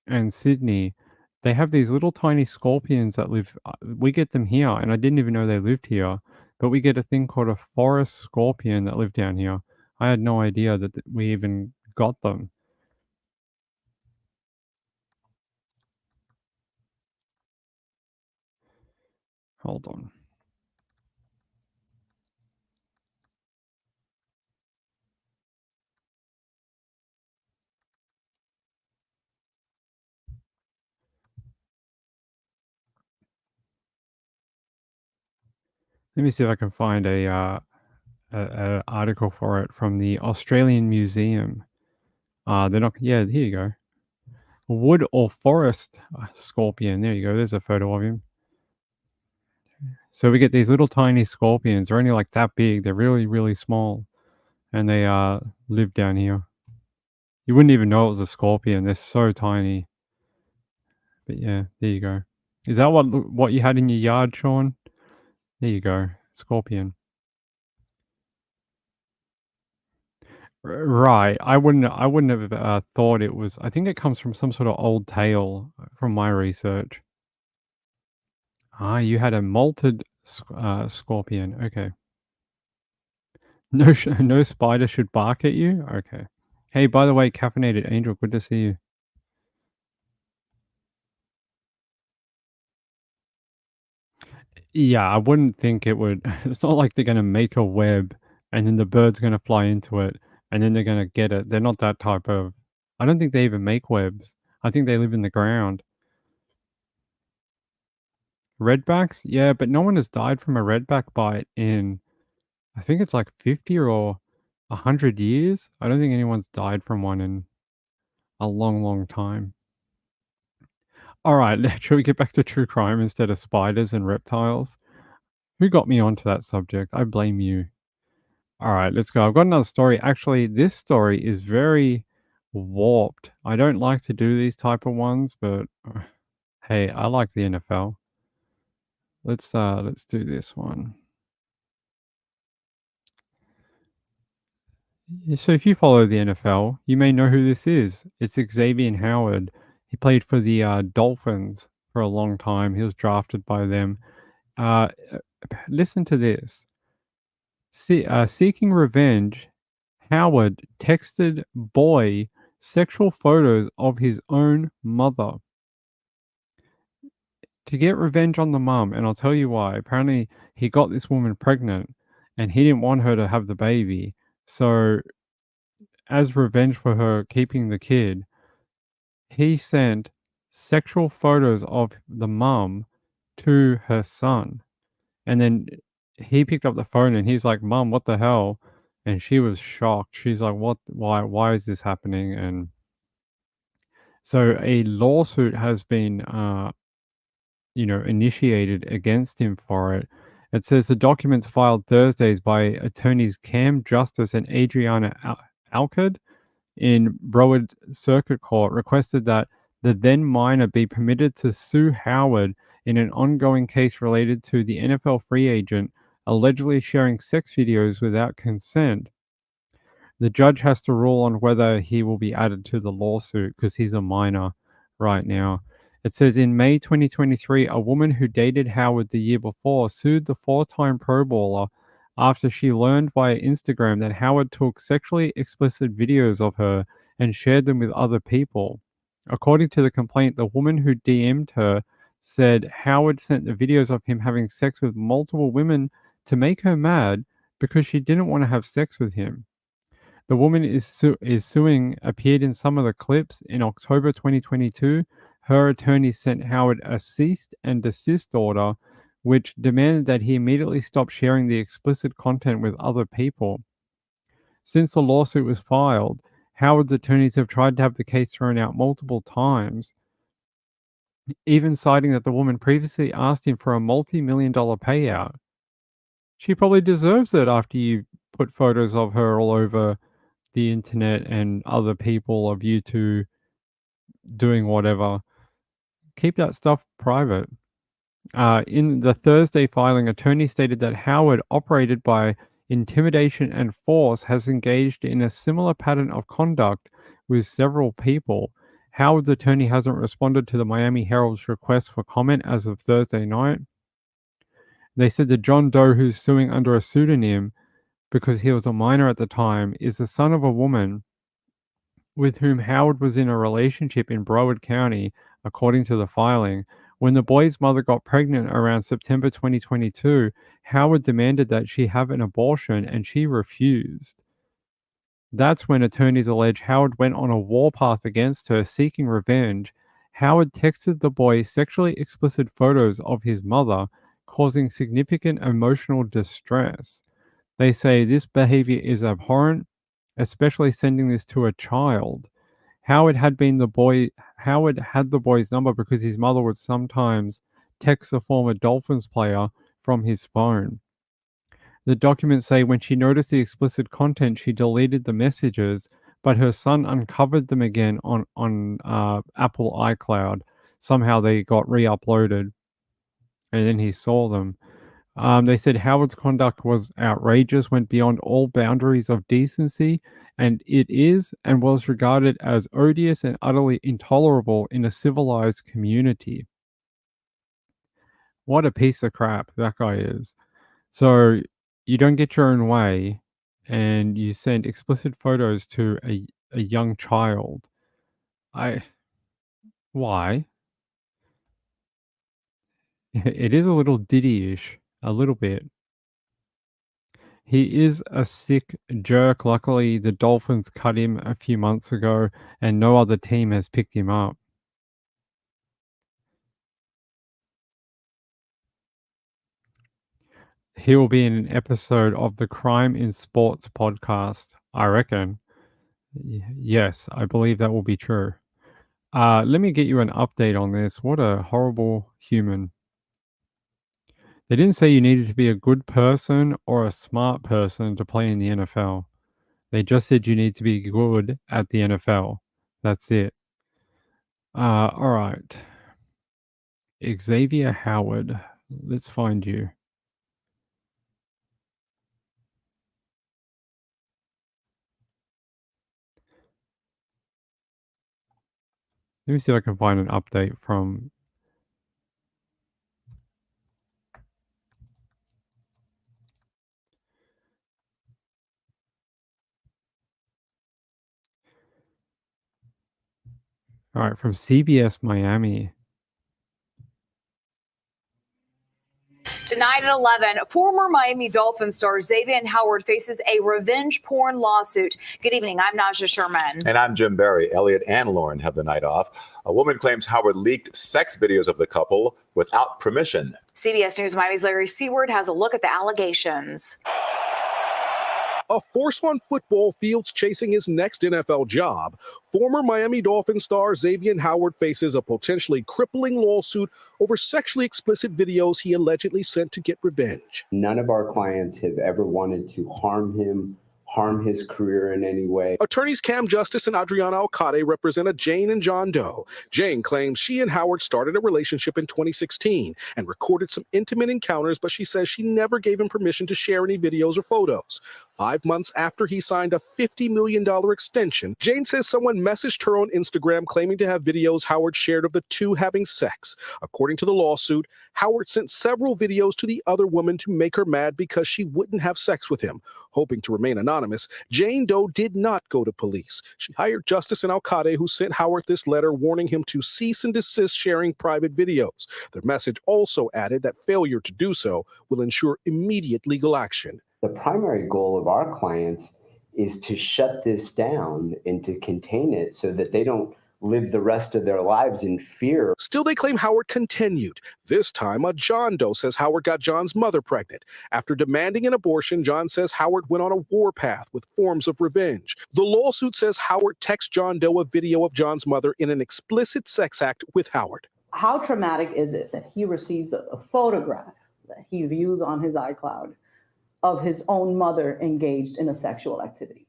and Sydney, they have these little tiny scorpions that live. We get them here, and I didn't even know they lived here. But we get a thing called a forest scorpion that live down here. I had no idea that we even got them. Hold on. Let me see if I can find a article for it from the Australian Museum. They're not. Yeah, here you go. Wood or forest scorpion. There you go. There's a photo of him. So we get these little tiny scorpions. They're only like that big. They're really, really small, and they live down here. You wouldn't even know it was a scorpion. They're so tiny. But yeah, there you go. Is that what you had in your yard, Sean? There you go. Scorpion. Right. I wouldn't have thought it was. I think it comes from some sort of old tale from my research. Ah, you had a molted scorpion. Okay. No, no spider should bark at you. Okay. Hey, by the way, caffeinated angel, good to see you. Yeah, I wouldn't think it would. It's not like they're gonna make a web and then the bird's gonna fly into it and then they're gonna get it. They're not that type of. I don't think they even make webs. I think they live in the ground. Redbacks? Yeah, but no one has died from a redback bite in, I think it's like 50 or 100 years. I don't think anyone's died from one in a long, long time. All right, should we get back to true crime instead of spiders and reptiles? Who got me onto that subject? I blame you. All right, let's go. I've got another story. Actually, this story is very warped. I don't like to do these type of ones, but hey, I like the NFL. Let's do this one. So if you follow the NFL, you may know who this is. It's Xavier Howard. He played for the Dolphins for a long time. He was drafted by them. Listen to this. Seeking revenge, Howard texted boy sexual photos of his own mother. to get revenge on the mum, and I'll tell you why. Apparently, he got this woman pregnant, and he didn't want her to have the baby. So, as revenge for her keeping the kid, he sent sexual photos of the mum to her son. And then he picked up the phone and he's like, "Mom, what the hell?" And she was shocked. She's like, "What? Why is this happening?" And so a lawsuit has been, initiated against him for it. It says the documents filed Thursdays by attorneys Cam Justice and Adriana Alcud in Broward Circuit Court requested that the then minor be permitted to sue Howard in an ongoing case related to the NFL free agent allegedly sharing sex videos without consent. The judge has to rule on whether he will be added to the lawsuit because he's a minor right now. It says in May 2023, a woman who dated Howard the year before sued the four-time Pro Bowler after she learned via Instagram that Howard took sexually explicit videos of her and shared them with other people. According to the complaint, the woman who DM'd her said Howard sent the videos of him having sex with multiple women to make her mad because she didn't want to have sex with him. The woman is suing appeared in some of the clips. In October 2022, her attorney sent Howard a cease and desist order, which demanded that he immediately stop sharing the explicit content with other people. Since the lawsuit was filed, Howard's attorneys have tried to have the case thrown out multiple times, even citing that the woman previously asked him for a multi-million-dollar payout. She probably deserves it after you put photos of her all over the internet and other people of you two doing whatever. Keep that stuff private. In the Thursday filing, attorney stated that Howard, operated by intimidation and force, has engaged in a similar pattern of conduct with several people. Howard's attorney hasn't responded to the Miami Herald's request for comment as of Thursday night. They said the John Doe who's suing under a pseudonym because he was a minor at the time is the son of a woman with whom Howard was in a relationship in Broward County, according to the filing. When the boy's mother got pregnant around September 2022, Howard demanded that she have an abortion and she refused. That's when attorneys allege Howard went on a warpath against her, seeking revenge. Howard texted the boy sexually explicit photos of his mother, causing significant emotional distress. They say this behavior is abhorrent, especially sending this to a child. Howard had the boy's number because his mother would sometimes text a former Dolphins player from his phone. The documents say when she noticed the explicit content, she deleted the messages, but her son uncovered them again on Apple iCloud. Somehow they got re-uploaded, and then he saw them. They said Howard's conduct was outrageous, went beyond all boundaries of decency, and it is and was regarded as odious and utterly intolerable in a civilized community. What a piece of crap that guy is. So you don't get your own way and you send explicit photos to a young child. Why? It is a little diddy-ish, a little bit. He is a sick jerk. Luckily, the Dolphins cut him a few months ago, and no other team has picked him up. He will be in an episode of the Crime in Sports podcast, I reckon. Yes, I believe that will be true. Let me get you an update on this. What a horrible human. They didn't say you needed to be a good person or a smart person to play in the NFL. They just said you need to be good at the NFL. That's it. All right. Xavier Howard. Let's find you. Let me see if I can find an update from. All right, from CBS Miami. Tonight at 11, former Miami Dolphins star Xavier Howard faces a revenge porn lawsuit. Good evening. I'm Naja Sherman. And I'm Jim Barry. Elliot and Lauren have the night off. A woman claims Howard leaked sex videos of the couple without permission. CBS News Miami's Larry Seward has a look at the allegations. A force on football fields chasing his next NFL job. Former Miami Dolphins star Xavier Howard faces a potentially crippling lawsuit over sexually explicit videos he allegedly sent to get revenge. None of our clients have ever wanted to harm him, harm his career in any way. Attorneys Cam Justice and Adriana Alcade represent Jane and John Doe. Jane claims she and Howard started a relationship in 2016 and recorded some intimate encounters, but she says she never gave him permission to share any videos or photos. 5 months after he signed a $50 million extension, Jane says someone messaged her on Instagram claiming to have videos Howard shared of the two having sex. According to the lawsuit, Howard sent several videos to the other woman to make her mad because she wouldn't have sex with him. Hoping to remain anonymous, Jane Doe did not go to police. She hired Justice and Alcade, who sent Howard this letter warning him to cease and desist sharing private videos. Their message also added that failure to do so will ensure immediate legal action. The primary goal of our clients is to shut this down and to contain it so that they don't live the rest of their lives in fear. Still, they claim Howard continued. This time, a John Doe says Howard got John's mother pregnant. After demanding an abortion, John says Howard went on a warpath with forms of revenge. The lawsuit says Howard texted John Doe a video of John's mother in an explicit sex act with Howard. How traumatic is it that he receives a photograph that he views on his iCloud of his own mother engaged in a sexual activity?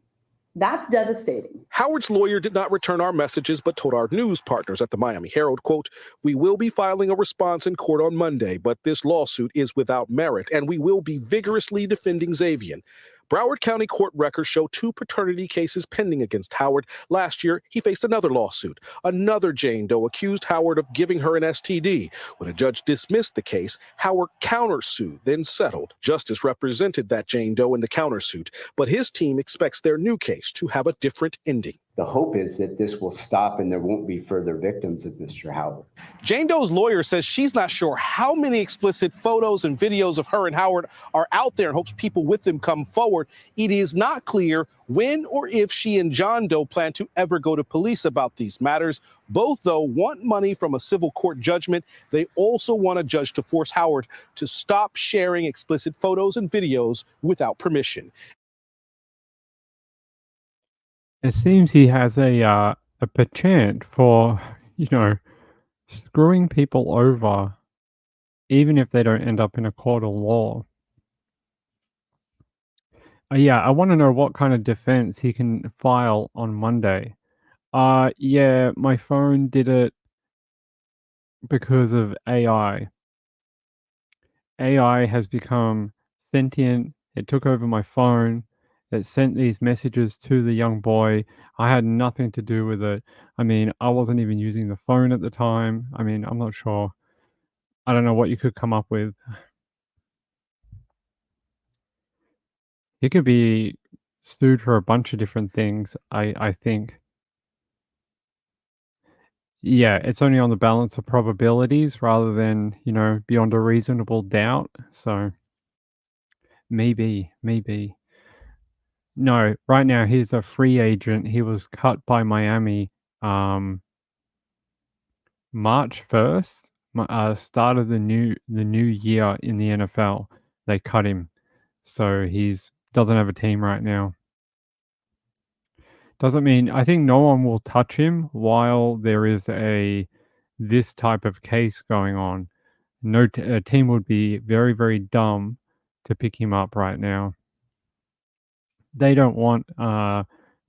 That's devastating. Howard's lawyer did not return our messages, but told our news partners at the Miami Herald, quote, "We will be filing a response in court on Monday, but this lawsuit is without merit, and we will be vigorously defending Xavier." Broward County court records show 2 paternity cases pending against Howard. Last year, he faced another lawsuit. Another Jane Doe accused Howard of giving her an STD. When a judge dismissed the case, Howard countersued, then settled. Justice represented that Jane Doe in the countersuit, but his team expects their new case to have a different ending. The hope is that this will stop and there won't be further victims of Mr. Howard. Jane Doe's lawyer says she's not sure how many explicit photos and videos of her and Howard are out there and hopes people with them come forward. It is not clear when or if she and John Doe plan to ever go to police about these matters. Both, though, want money from a civil court judgment. They also want a judge to force Howard to stop sharing explicit photos and videos without permission. It seems he has a penchant for, screwing people over, even if they don't end up in a court of law. Yeah, I want to know what kind of defense he can file on Monday. Yeah, my phone did it because of AI. AI has become sentient. It took over my phone. It sent these messages to the young boy. I had nothing to do with it. I mean, I wasn't even using the phone at the time. I mean, I'm not sure. I don't know what you could come up with. He could be sued for a bunch of different things, I think. Yeah, it's only on the balance of probabilities rather than, beyond a reasonable doubt. So maybe. No, right now he's a free agent. He was cut by Miami March 1st, start of the new year in the NFL. They cut him. So he's doesn't have a team right now. Doesn't mean I think no one will touch him while there is this type of case going on. No a team would be very, very dumb to pick him up right now. They don't want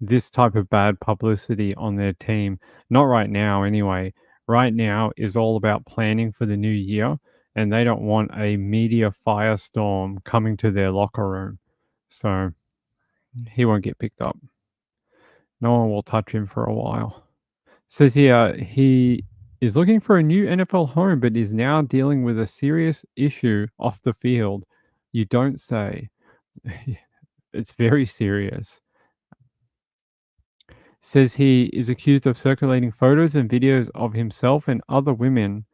this type of bad publicity on their team. Not right now, anyway. Right now is all about planning for the new year, and they don't want a media firestorm coming to their locker room. So he won't get picked up. No one will touch him for a while. Says here he is looking for a new NFL home, but is now dealing with a serious issue off the field. You don't say. It's very serious. Says he is accused of circulating photos and videos of himself and other women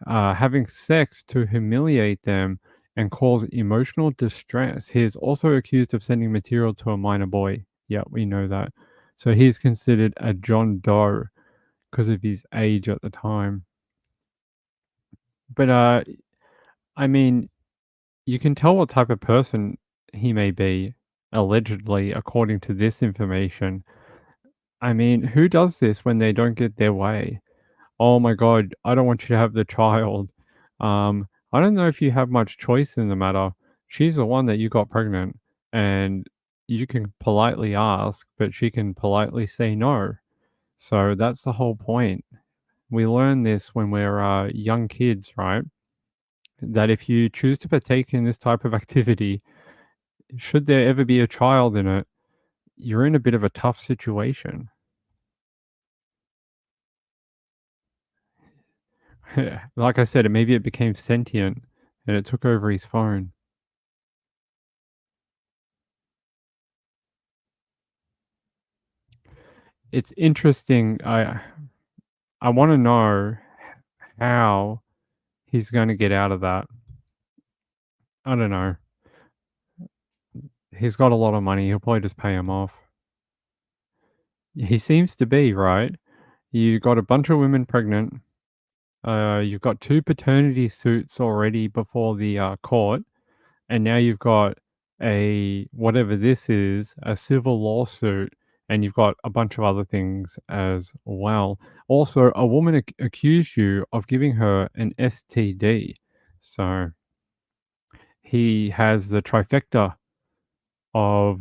having sex to humiliate them and cause emotional distress. He is also accused of sending material to a minor boy. Yeah, we know that. So he's considered a John Doe because of his age at the time. But I mean, you can tell what type of person he may be, allegedly, according to this information. I mean, who does this when they don't get their way? Oh my god, I don't want you to have the child. I don't know if you have much choice in the matter. She's the one that you got pregnant, and you can politely ask, but she can politely say no. So that's the whole point. We learn this when we're young kids, right? That if you choose to partake in this type of activity, should there ever be a child in it, you're in a bit of a tough situation. Like I said, maybe it became sentient and it took over his phone. It's interesting. I want to know how he's going to get out of that. I don't know. He's got a lot of money. He'll probably just pay him off. He seems to be, right? You got a bunch of women pregnant. You've got 2 paternity suits already before the court, and now you've got whatever this is, a civil lawsuit, and you've got a bunch of other things as well. Also, a woman accused you of giving her an STD. So he has the trifecta of,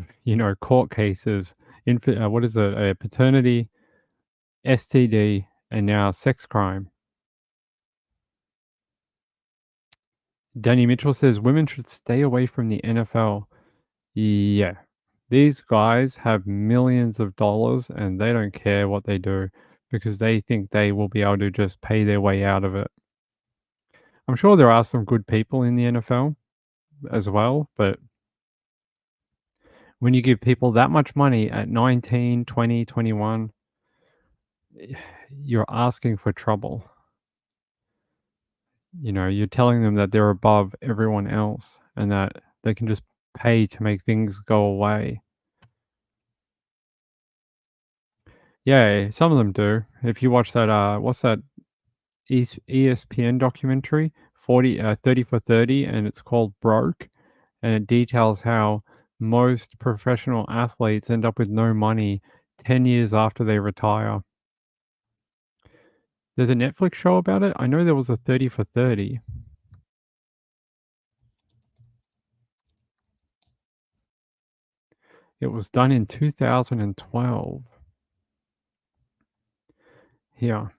court cases. What is it? A paternity, STD, and now sex crime. Danny Mitchell says women should stay away from the NFL. Yeah. These guys have millions of dollars and they don't care what they do because they think they will be able to just pay their way out of it. I'm sure there are some good people in the NFL as well, but when you give people that much money at 19, 20, 21, you're asking for trouble. You're telling them that they're above everyone else and that they can just pay to make things go away. Yeah, some of them do. If you watch that, what's that ESPN documentary, 30 for 30, and it's called Broke, and it details how most professional athletes end up with no money 10 years after they retire. There's a Netflix show about it. I know there was a 30 for 30. It was done in 2012. Here.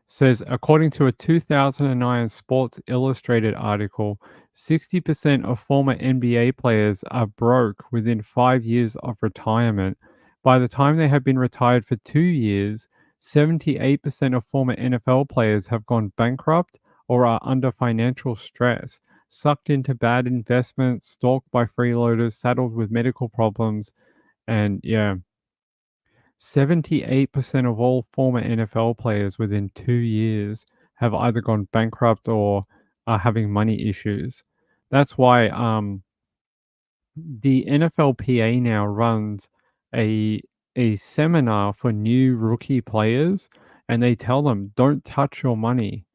Says, according to a 2009 Sports Illustrated article, 60% of former NBA players are broke within 5 years of retirement. By the time they have been retired for 2 years, 78% of former NFL players have gone bankrupt or are under financial stress, sucked into bad investments, stalked by freeloaders, saddled with medical problems, and 78% of all former NFL players within 2 years have either gone bankrupt or are having money issues. That's why the NFLPA now runs a seminar for new rookie players, and they tell them don't touch your money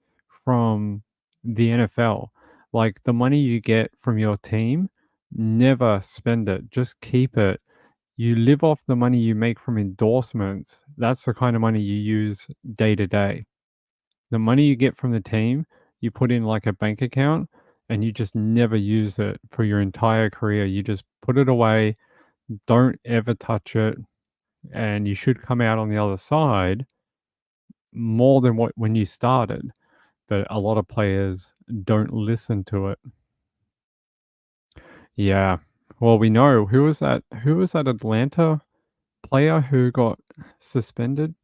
from the NFL. Like the money you get from your team, never spend it. Just keep it. You live off the money you make from endorsements. That's the kind of money you use day to day. The money you get from the team, you put in like a bank account and you just never use it for your entire career. You just put it away, don't ever touch it, and you should come out on the other side more than what when you started. But a lot of players don't listen to it. Yeah. Well, we know who was that Atlanta player who got suspended?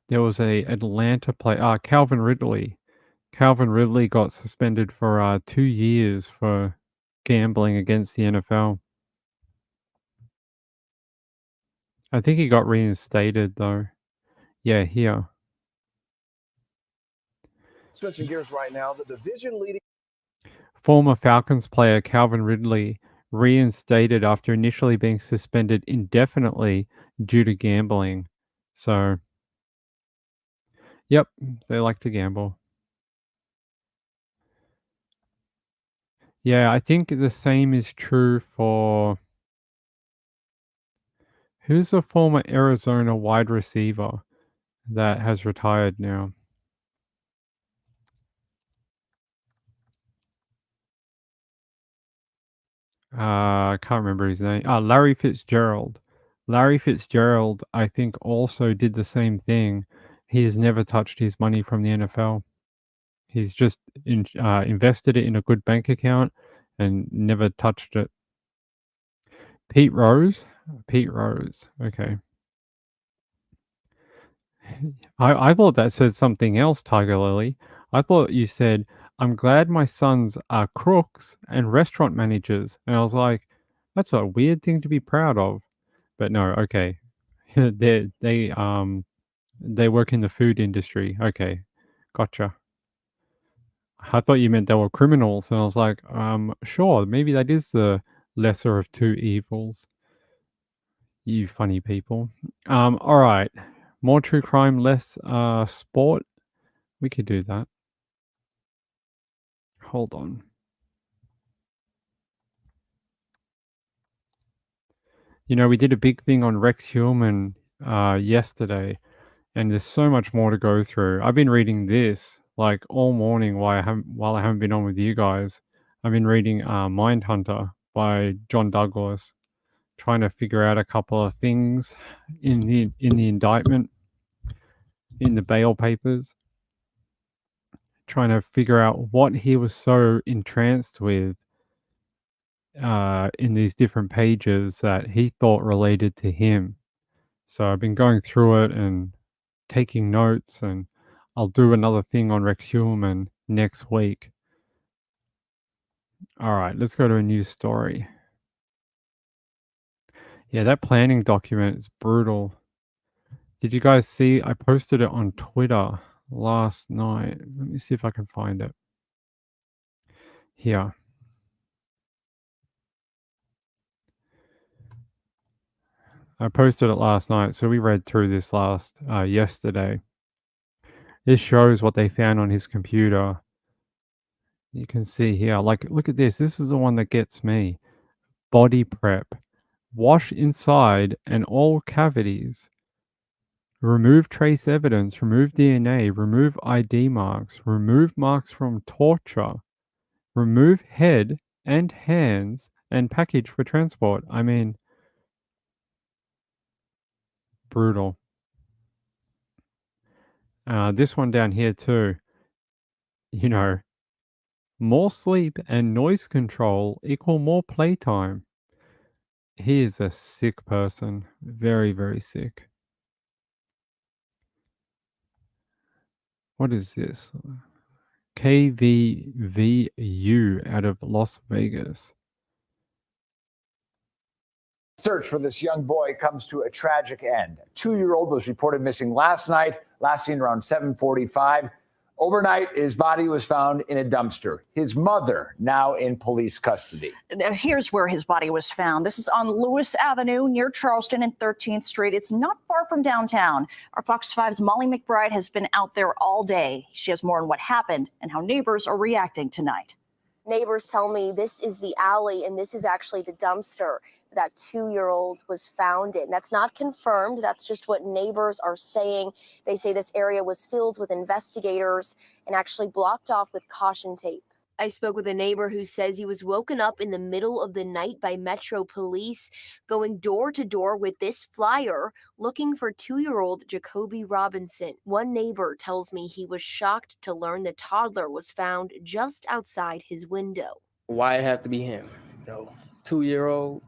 There was a Atlanta player, Calvin Ridley. Calvin Ridley got suspended for 2 years for gambling against the NFL. I think he got reinstated though. Yeah, here. Switching gears right now, the division leading. Former Falcons player Calvin Ridley reinstated after initially being suspended indefinitely due to gambling. So, yep, they like to gamble. Yeah, I think the same is true for who's the former Arizona wide receiver that has retired now? I can't remember his name. Larry Fitzgerald. Larry Fitzgerald, I think, also did the same thing. He has never touched his money from the NFL. He's just invested it in a good bank account and never touched it. Pete Rose? Pete Rose. Okay. I thought that said something else, Tiger Lily. I thought you said, I'm glad my sons are crooks and restaurant managers. And I was like, that's a weird thing to be proud of. But no, okay. they work in the food industry. Okay. Gotcha. I thought you meant they were criminals, and I was like, sure, maybe that is the lesser of two evils. You funny people. All right. More true crime, less sport. We could do that. Hold on. You know, we did a big thing on Rex Hillman yesterday, and there's so much more to go through. I've been reading this like all morning while I haven't been on with you guys. I've been reading Mindhunter by John Douglas, trying to figure out a couple of things in the indictment, in the bail papers, trying to figure out what he was so entranced with in these different pages that he thought related to him. So I've been going through it and taking notes, and I'll do another thing on Rex Hillman next week. All right, let's go to a news story. Yeah, that planning document is brutal. Did you guys see? I posted it on Twitter last night. Let me see if I can find it. Here. I posted it last night, so we read through this yesterday. This shows what they found on his computer. You can see here, like, look at this. This is the one that gets me. Body prep. Wash inside and all cavities. Remove trace evidence. Remove DNA. Remove ID marks. Remove marks from torture. Remove head and hands and package for transport. I mean, brutal. This one down here too. You know, more sleep and noise control equal more playtime. He is a sick person. Very, very sick. What is this? KVVU out of Las Vegas. Search for this young boy comes to a tragic end. A 2-year-old was reported missing last night, last seen around 7:45. Overnight, his body was found in a dumpster. His mother now in police custody. Here's where his body was found. This is on Lewis Avenue near Charleston and 13th Street. It's not far from downtown. Our Fox 5's Molly McBride has been out there all day. She has more on what happened and how neighbors are reacting tonight. Neighbors tell me this is the alley and this is actually the dumpster that 2-year-old was found in. That's not confirmed. That's just what neighbors are saying. They say this area was filled with investigators and actually blocked off with caution tape. I spoke with a neighbor who says he was woken up in the middle of the night by Metro Police, going door to door with this flyer looking for 2-year-old Jacoby Robinson. One neighbor tells me he was shocked to learn the toddler was found just outside his window. Why it have to be him? 2-year-old?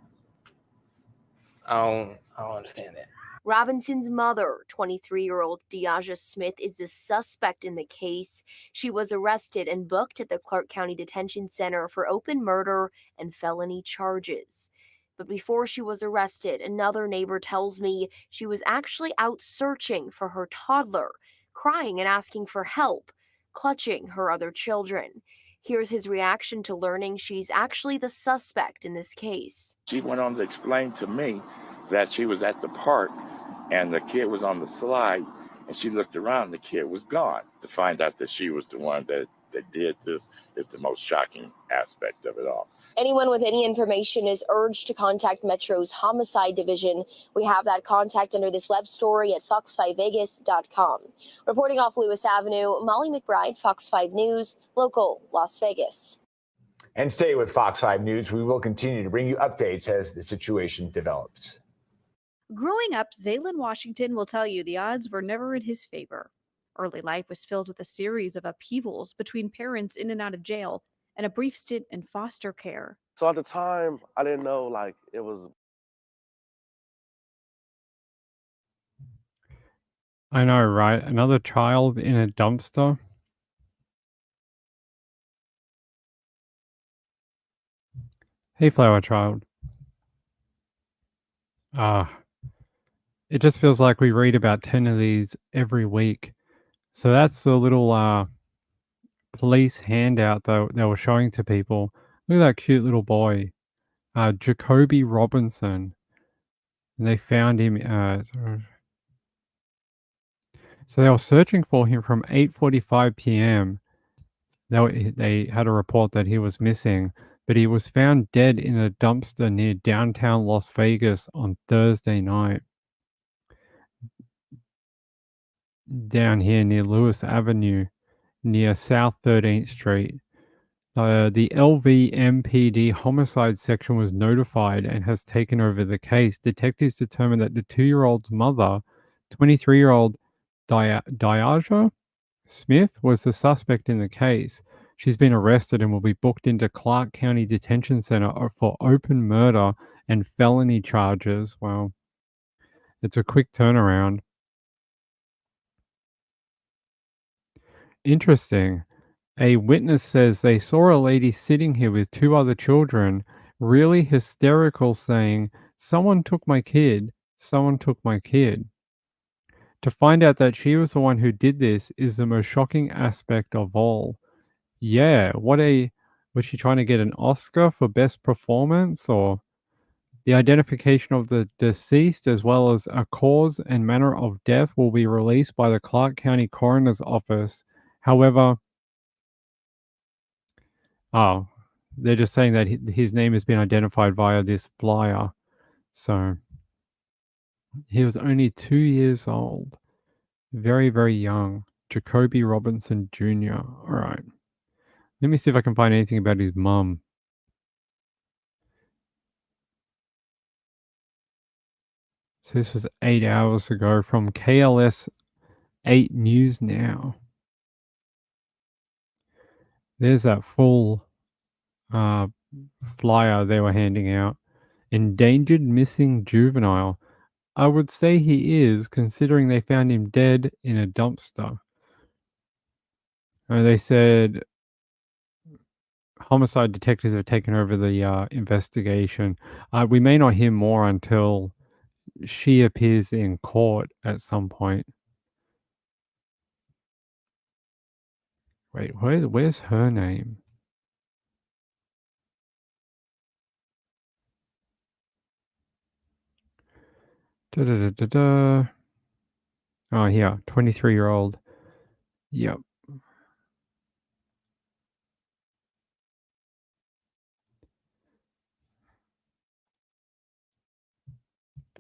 I don't understand that. Robinson's mother, 23-year-old Deaja Smith, is the suspect in the case. She was arrested and booked at the Clark County Detention Center for open murder and felony charges. But before she was arrested, another neighbor tells me she was actually out searching for her toddler, crying and asking for help, clutching her other children. Here's his reaction to learning she's actually the suspect in this case. She went on to explain to me that she was at the park and the kid was on the slide, and she looked around, the kid was gone. To find out that she was the one that did this is the most shocking aspect of it all. Anyone with any information is urged to contact Metro's Homicide Division. We have that contact under this web story at fox5vegas.com. Reporting off Lewis Avenue, Molly McBride, Fox 5 News, local Las Vegas. And stay with Fox 5 News. We will continue to bring you updates as the situation develops. Growing up, Zaylin Washington will tell you the odds were never in his favor. Early life was filled with a series of upheavals between parents in and out of jail and a brief stint in foster care. So at the time, I didn't know it was. I know, right? Another child in a dumpster. Hey, Flower Child. It just feels like we read about 10 of these every week. So that's the little police handout that they were showing to people. Look at that cute little boy, Jacoby Robinson. And they found him. So they were searching for him from 8:45 p.m. They had a report that he was missing, but he was found dead in a dumpster near downtown Las Vegas on Thursday night. Down here near Lewis Avenue, near South 13th Street. The LVMPD homicide section was notified and has taken over the case. Detectives determined that the 2-year-old's mother, 23-year-old Diaja Smith, was the suspect in the case. She's been arrested and will be booked into Clark County Detention Center for open murder and felony charges. Well, it's a quick turnaround. Interesting. A witness says they saw a lady sitting here with 2 other children, really hysterical, saying, "Someone took my kid. Someone took my kid." To find out that she was the one who did this is the most shocking aspect of all. Yeah, was she trying to get an Oscar for best performance, or the identification of the deceased as well as a cause and manner of death will be released by the Clark County Coroner's Office. However, they're just saying that his name has been identified via this flyer. So he was only 2 years old. Very, very young. Jacoby Robinson Jr. All right. Let me see if I can find anything about his mum. So this was 8 hours ago from KLS 8 News Now. There's that full flyer they were handing out. Endangered missing juvenile. I would say he is, considering they found him dead in a dumpster. They said homicide detectives have taken over the investigation. We may not hear more until she appears in court at some point. Wait, where's her name? Da-da-da-da-da. Oh, here, 23-year-old. Yep.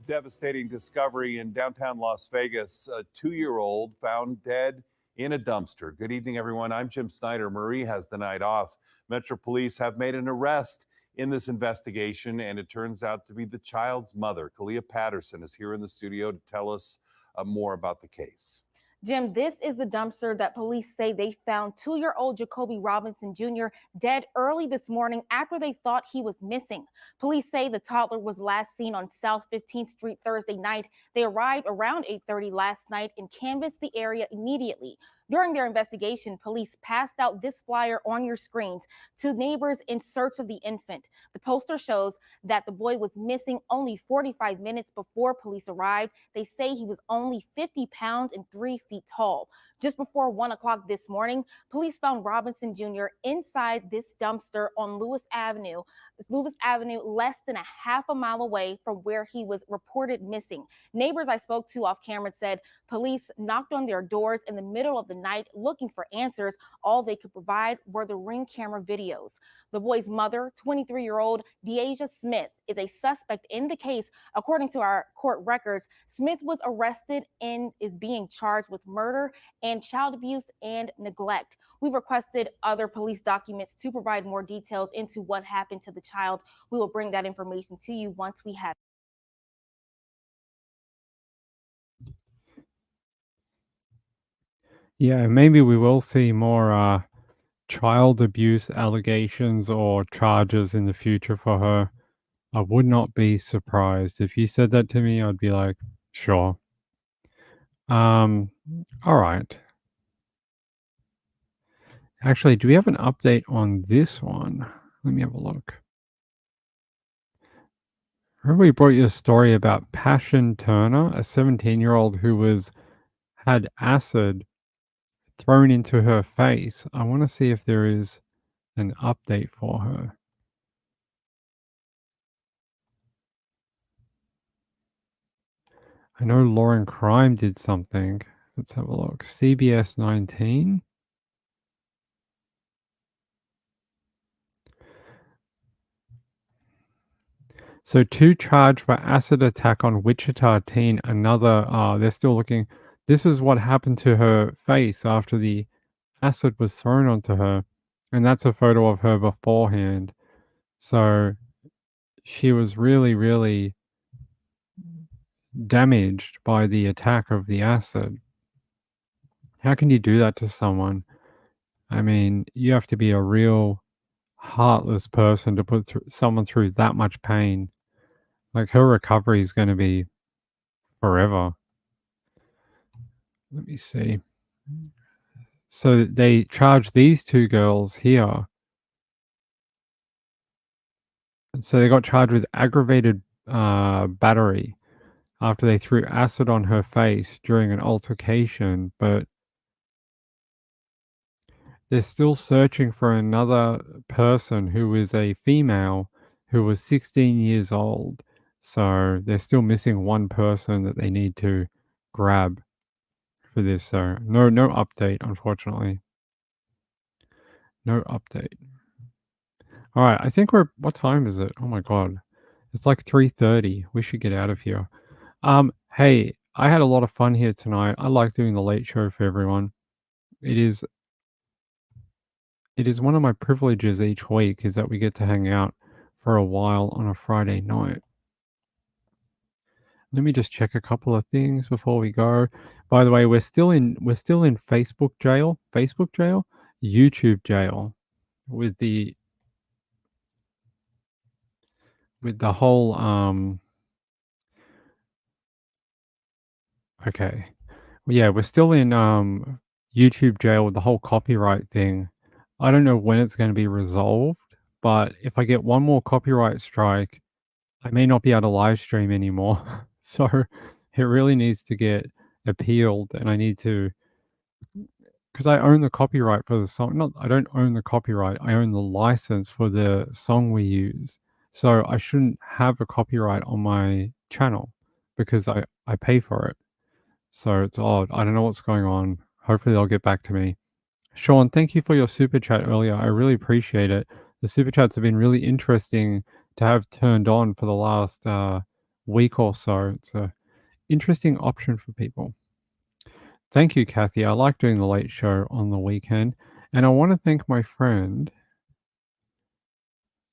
Devastating discovery in downtown Las Vegas. A 2-year-old found dead in a dumpster. Good evening, everyone. I'm Jim Snyder. Marie has the night off. Metro Police have made an arrest in this investigation, and it turns out to be the child's mother. Kalia Patterson is here in the studio to tell us more about the case. Jim, this is the dumpster that police say they found 2-year-old Jacoby Robinson Jr. dead early this morning after they thought he was missing. Police say the toddler was last seen on South 15th Street Thursday night. They arrived around 8:30 last night and canvassed the area immediately. During their investigation, police passed out this flyer on your screens to neighbors in search of the infant. The poster shows that the boy was missing only 45 minutes before police arrived. They say he was only 50 pounds and 3 feet tall. Just before 1 o'clock this morning, police found Robinson Jr. inside this dumpster on Lewis Avenue, less than a half a mile away from where he was reported missing. Neighbors I spoke to off camera said police knocked on their doors in the middle of the night looking for answers. All they could provide were the Ring camera videos. The boy's mother, 23-year-old Deasia Smith, is a suspect in the case. According to our court records, Smith was arrested and is being charged with murder and child abuse and neglect. We've requested other police documents to provide more details into what happened to the child. We will bring that information to you once we have it. Yeah, maybe we will see more child abuse allegations or charges in the future for her. I would not be surprised. If you said that to me, I'd be like, sure. All right. Actually, do we have an update on this one? Let me have a look. Remember we brought you a story about Passion Turner, a 17-year-old who had acid thrown into her face. I want to see if there is an update for her. I know Lauren Crime did something. Let's have a look. CBS 19. So 2 charged for acid attack on Wichita teen. They're still looking. This is what happened to her face after the acid was thrown onto her. And that's a photo of her beforehand. So she was really, really damaged by the attack of the acid. How can you do that to someone? I mean, you have to be a real heartless person to put someone through that much pain. Like, her recovery is going to be forever. Let me see. So they charged these 2 girls here. So they got charged with aggravated battery after they threw acid on her face during an altercation, but they're still searching for another person who is a female who was 16 years old. So they're still missing one person that they need to grab for this. So no update, unfortunately. No update. All right, I think what time is it? Oh my God. It's like 3:30. We should get out of here. Hey, I had a lot of fun here tonight. I like doing the late show for everyone. It is one of my privileges each week is that we get to hang out for a while on a Friday night. Let me just check a couple of things before we go. By the way, we're still in Facebook jail, YouTube jail with the whole okay. Yeah, we're still in YouTube jail with the whole copyright thing. I don't know when it's going to be resolved, but if I get one more copyright strike, I may not be able to live stream anymore. So it really needs to get appealed, and I need to, because I own the copyright for the song. Not, I don't own the copyright. I own the license for the song we use. So I shouldn't have a copyright on my channel because I pay for it. So it's odd. I don't know what's going on. Hopefully they'll get back to me. Sean, thank you for your super chat earlier. I really appreciate it. The super chats have been really interesting to have turned on for the last week or so. It's a interesting option for people. Thank you, Kathy. I like doing the late show on the weekend. And I want to thank my friend,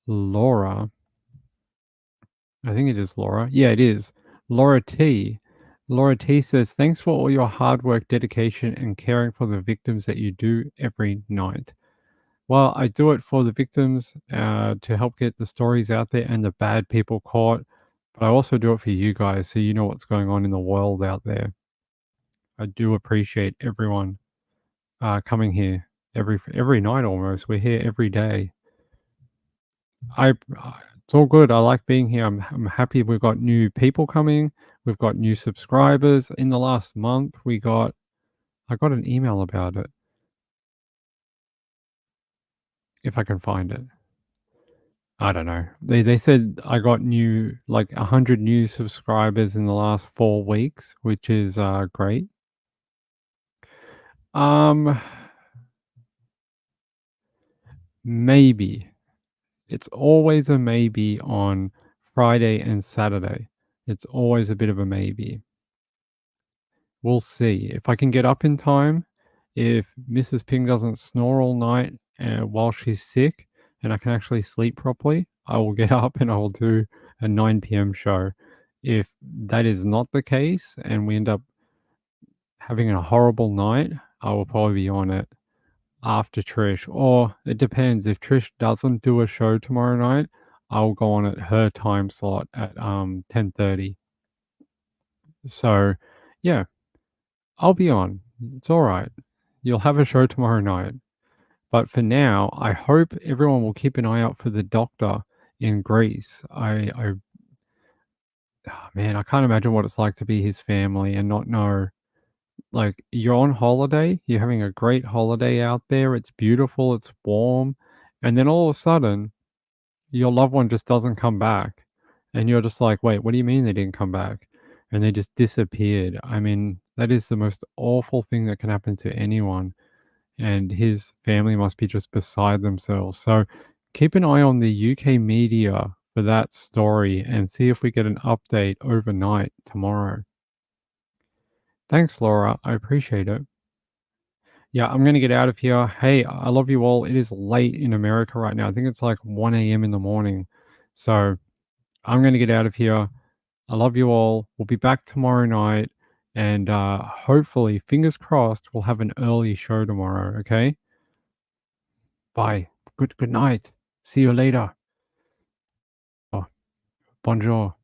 Laura. I think it is Laura. Yeah, it is. Laura T. Laura T says, thanks for all your hard work, dedication, and caring for the victims that you do every night. Well, I do it for the victims to help get the stories out there and the bad people caught. But I also do it for you guys so you know what's going on in the world out there. I do appreciate everyone coming here every night almost. We're here every day. It's all good. I like being here. I'm happy we've got new people coming. We've got new subscribers. In the last month, I got an email about it. If I can find it. I don't know. They said I got 100 new subscribers in the last 4 weeks, which is great. Maybe. It's always a maybe on Friday and Saturday. It's always a bit of a maybe. We'll see. If I can get up in time, if Mrs. Ping doesn't snore all night while she's sick and I can actually sleep properly, I will get up and I will do a 9 p.m. show. If that is not the case and we end up having a horrible night, I will probably be on it after Trish. Or it depends. If Trish doesn't do a show tomorrow night, I will go on at her time slot at 10:30. So, yeah, I'll be on. It's all right. You'll have a show tomorrow night. But for now, I hope everyone will keep an eye out for the doctor in Greece. Man, I can't imagine what it's like to be his family and not know. Like, you're on holiday, you're having a great holiday out there, it's beautiful, it's warm, and then all of a sudden, your loved one just doesn't come back. And you're just like, wait, what do you mean they didn't come back? And they just disappeared. I mean, that is the most awful thing that can happen to anyone. And his family must be just beside themselves. So keep an eye on the UK media for that story and see if we get an update overnight tomorrow. Thanks, Laura. I appreciate it. Yeah, I'm going to get out of here. Hey, I love you all. It is late in America right now. I think it's like 1 a.m. in the morning. So I'm going to get out of here. I love you all. We'll be back tomorrow night. And hopefully, fingers crossed, we'll have an early show tomorrow. Okay? Bye. Good night. See you later. Oh, bonjour.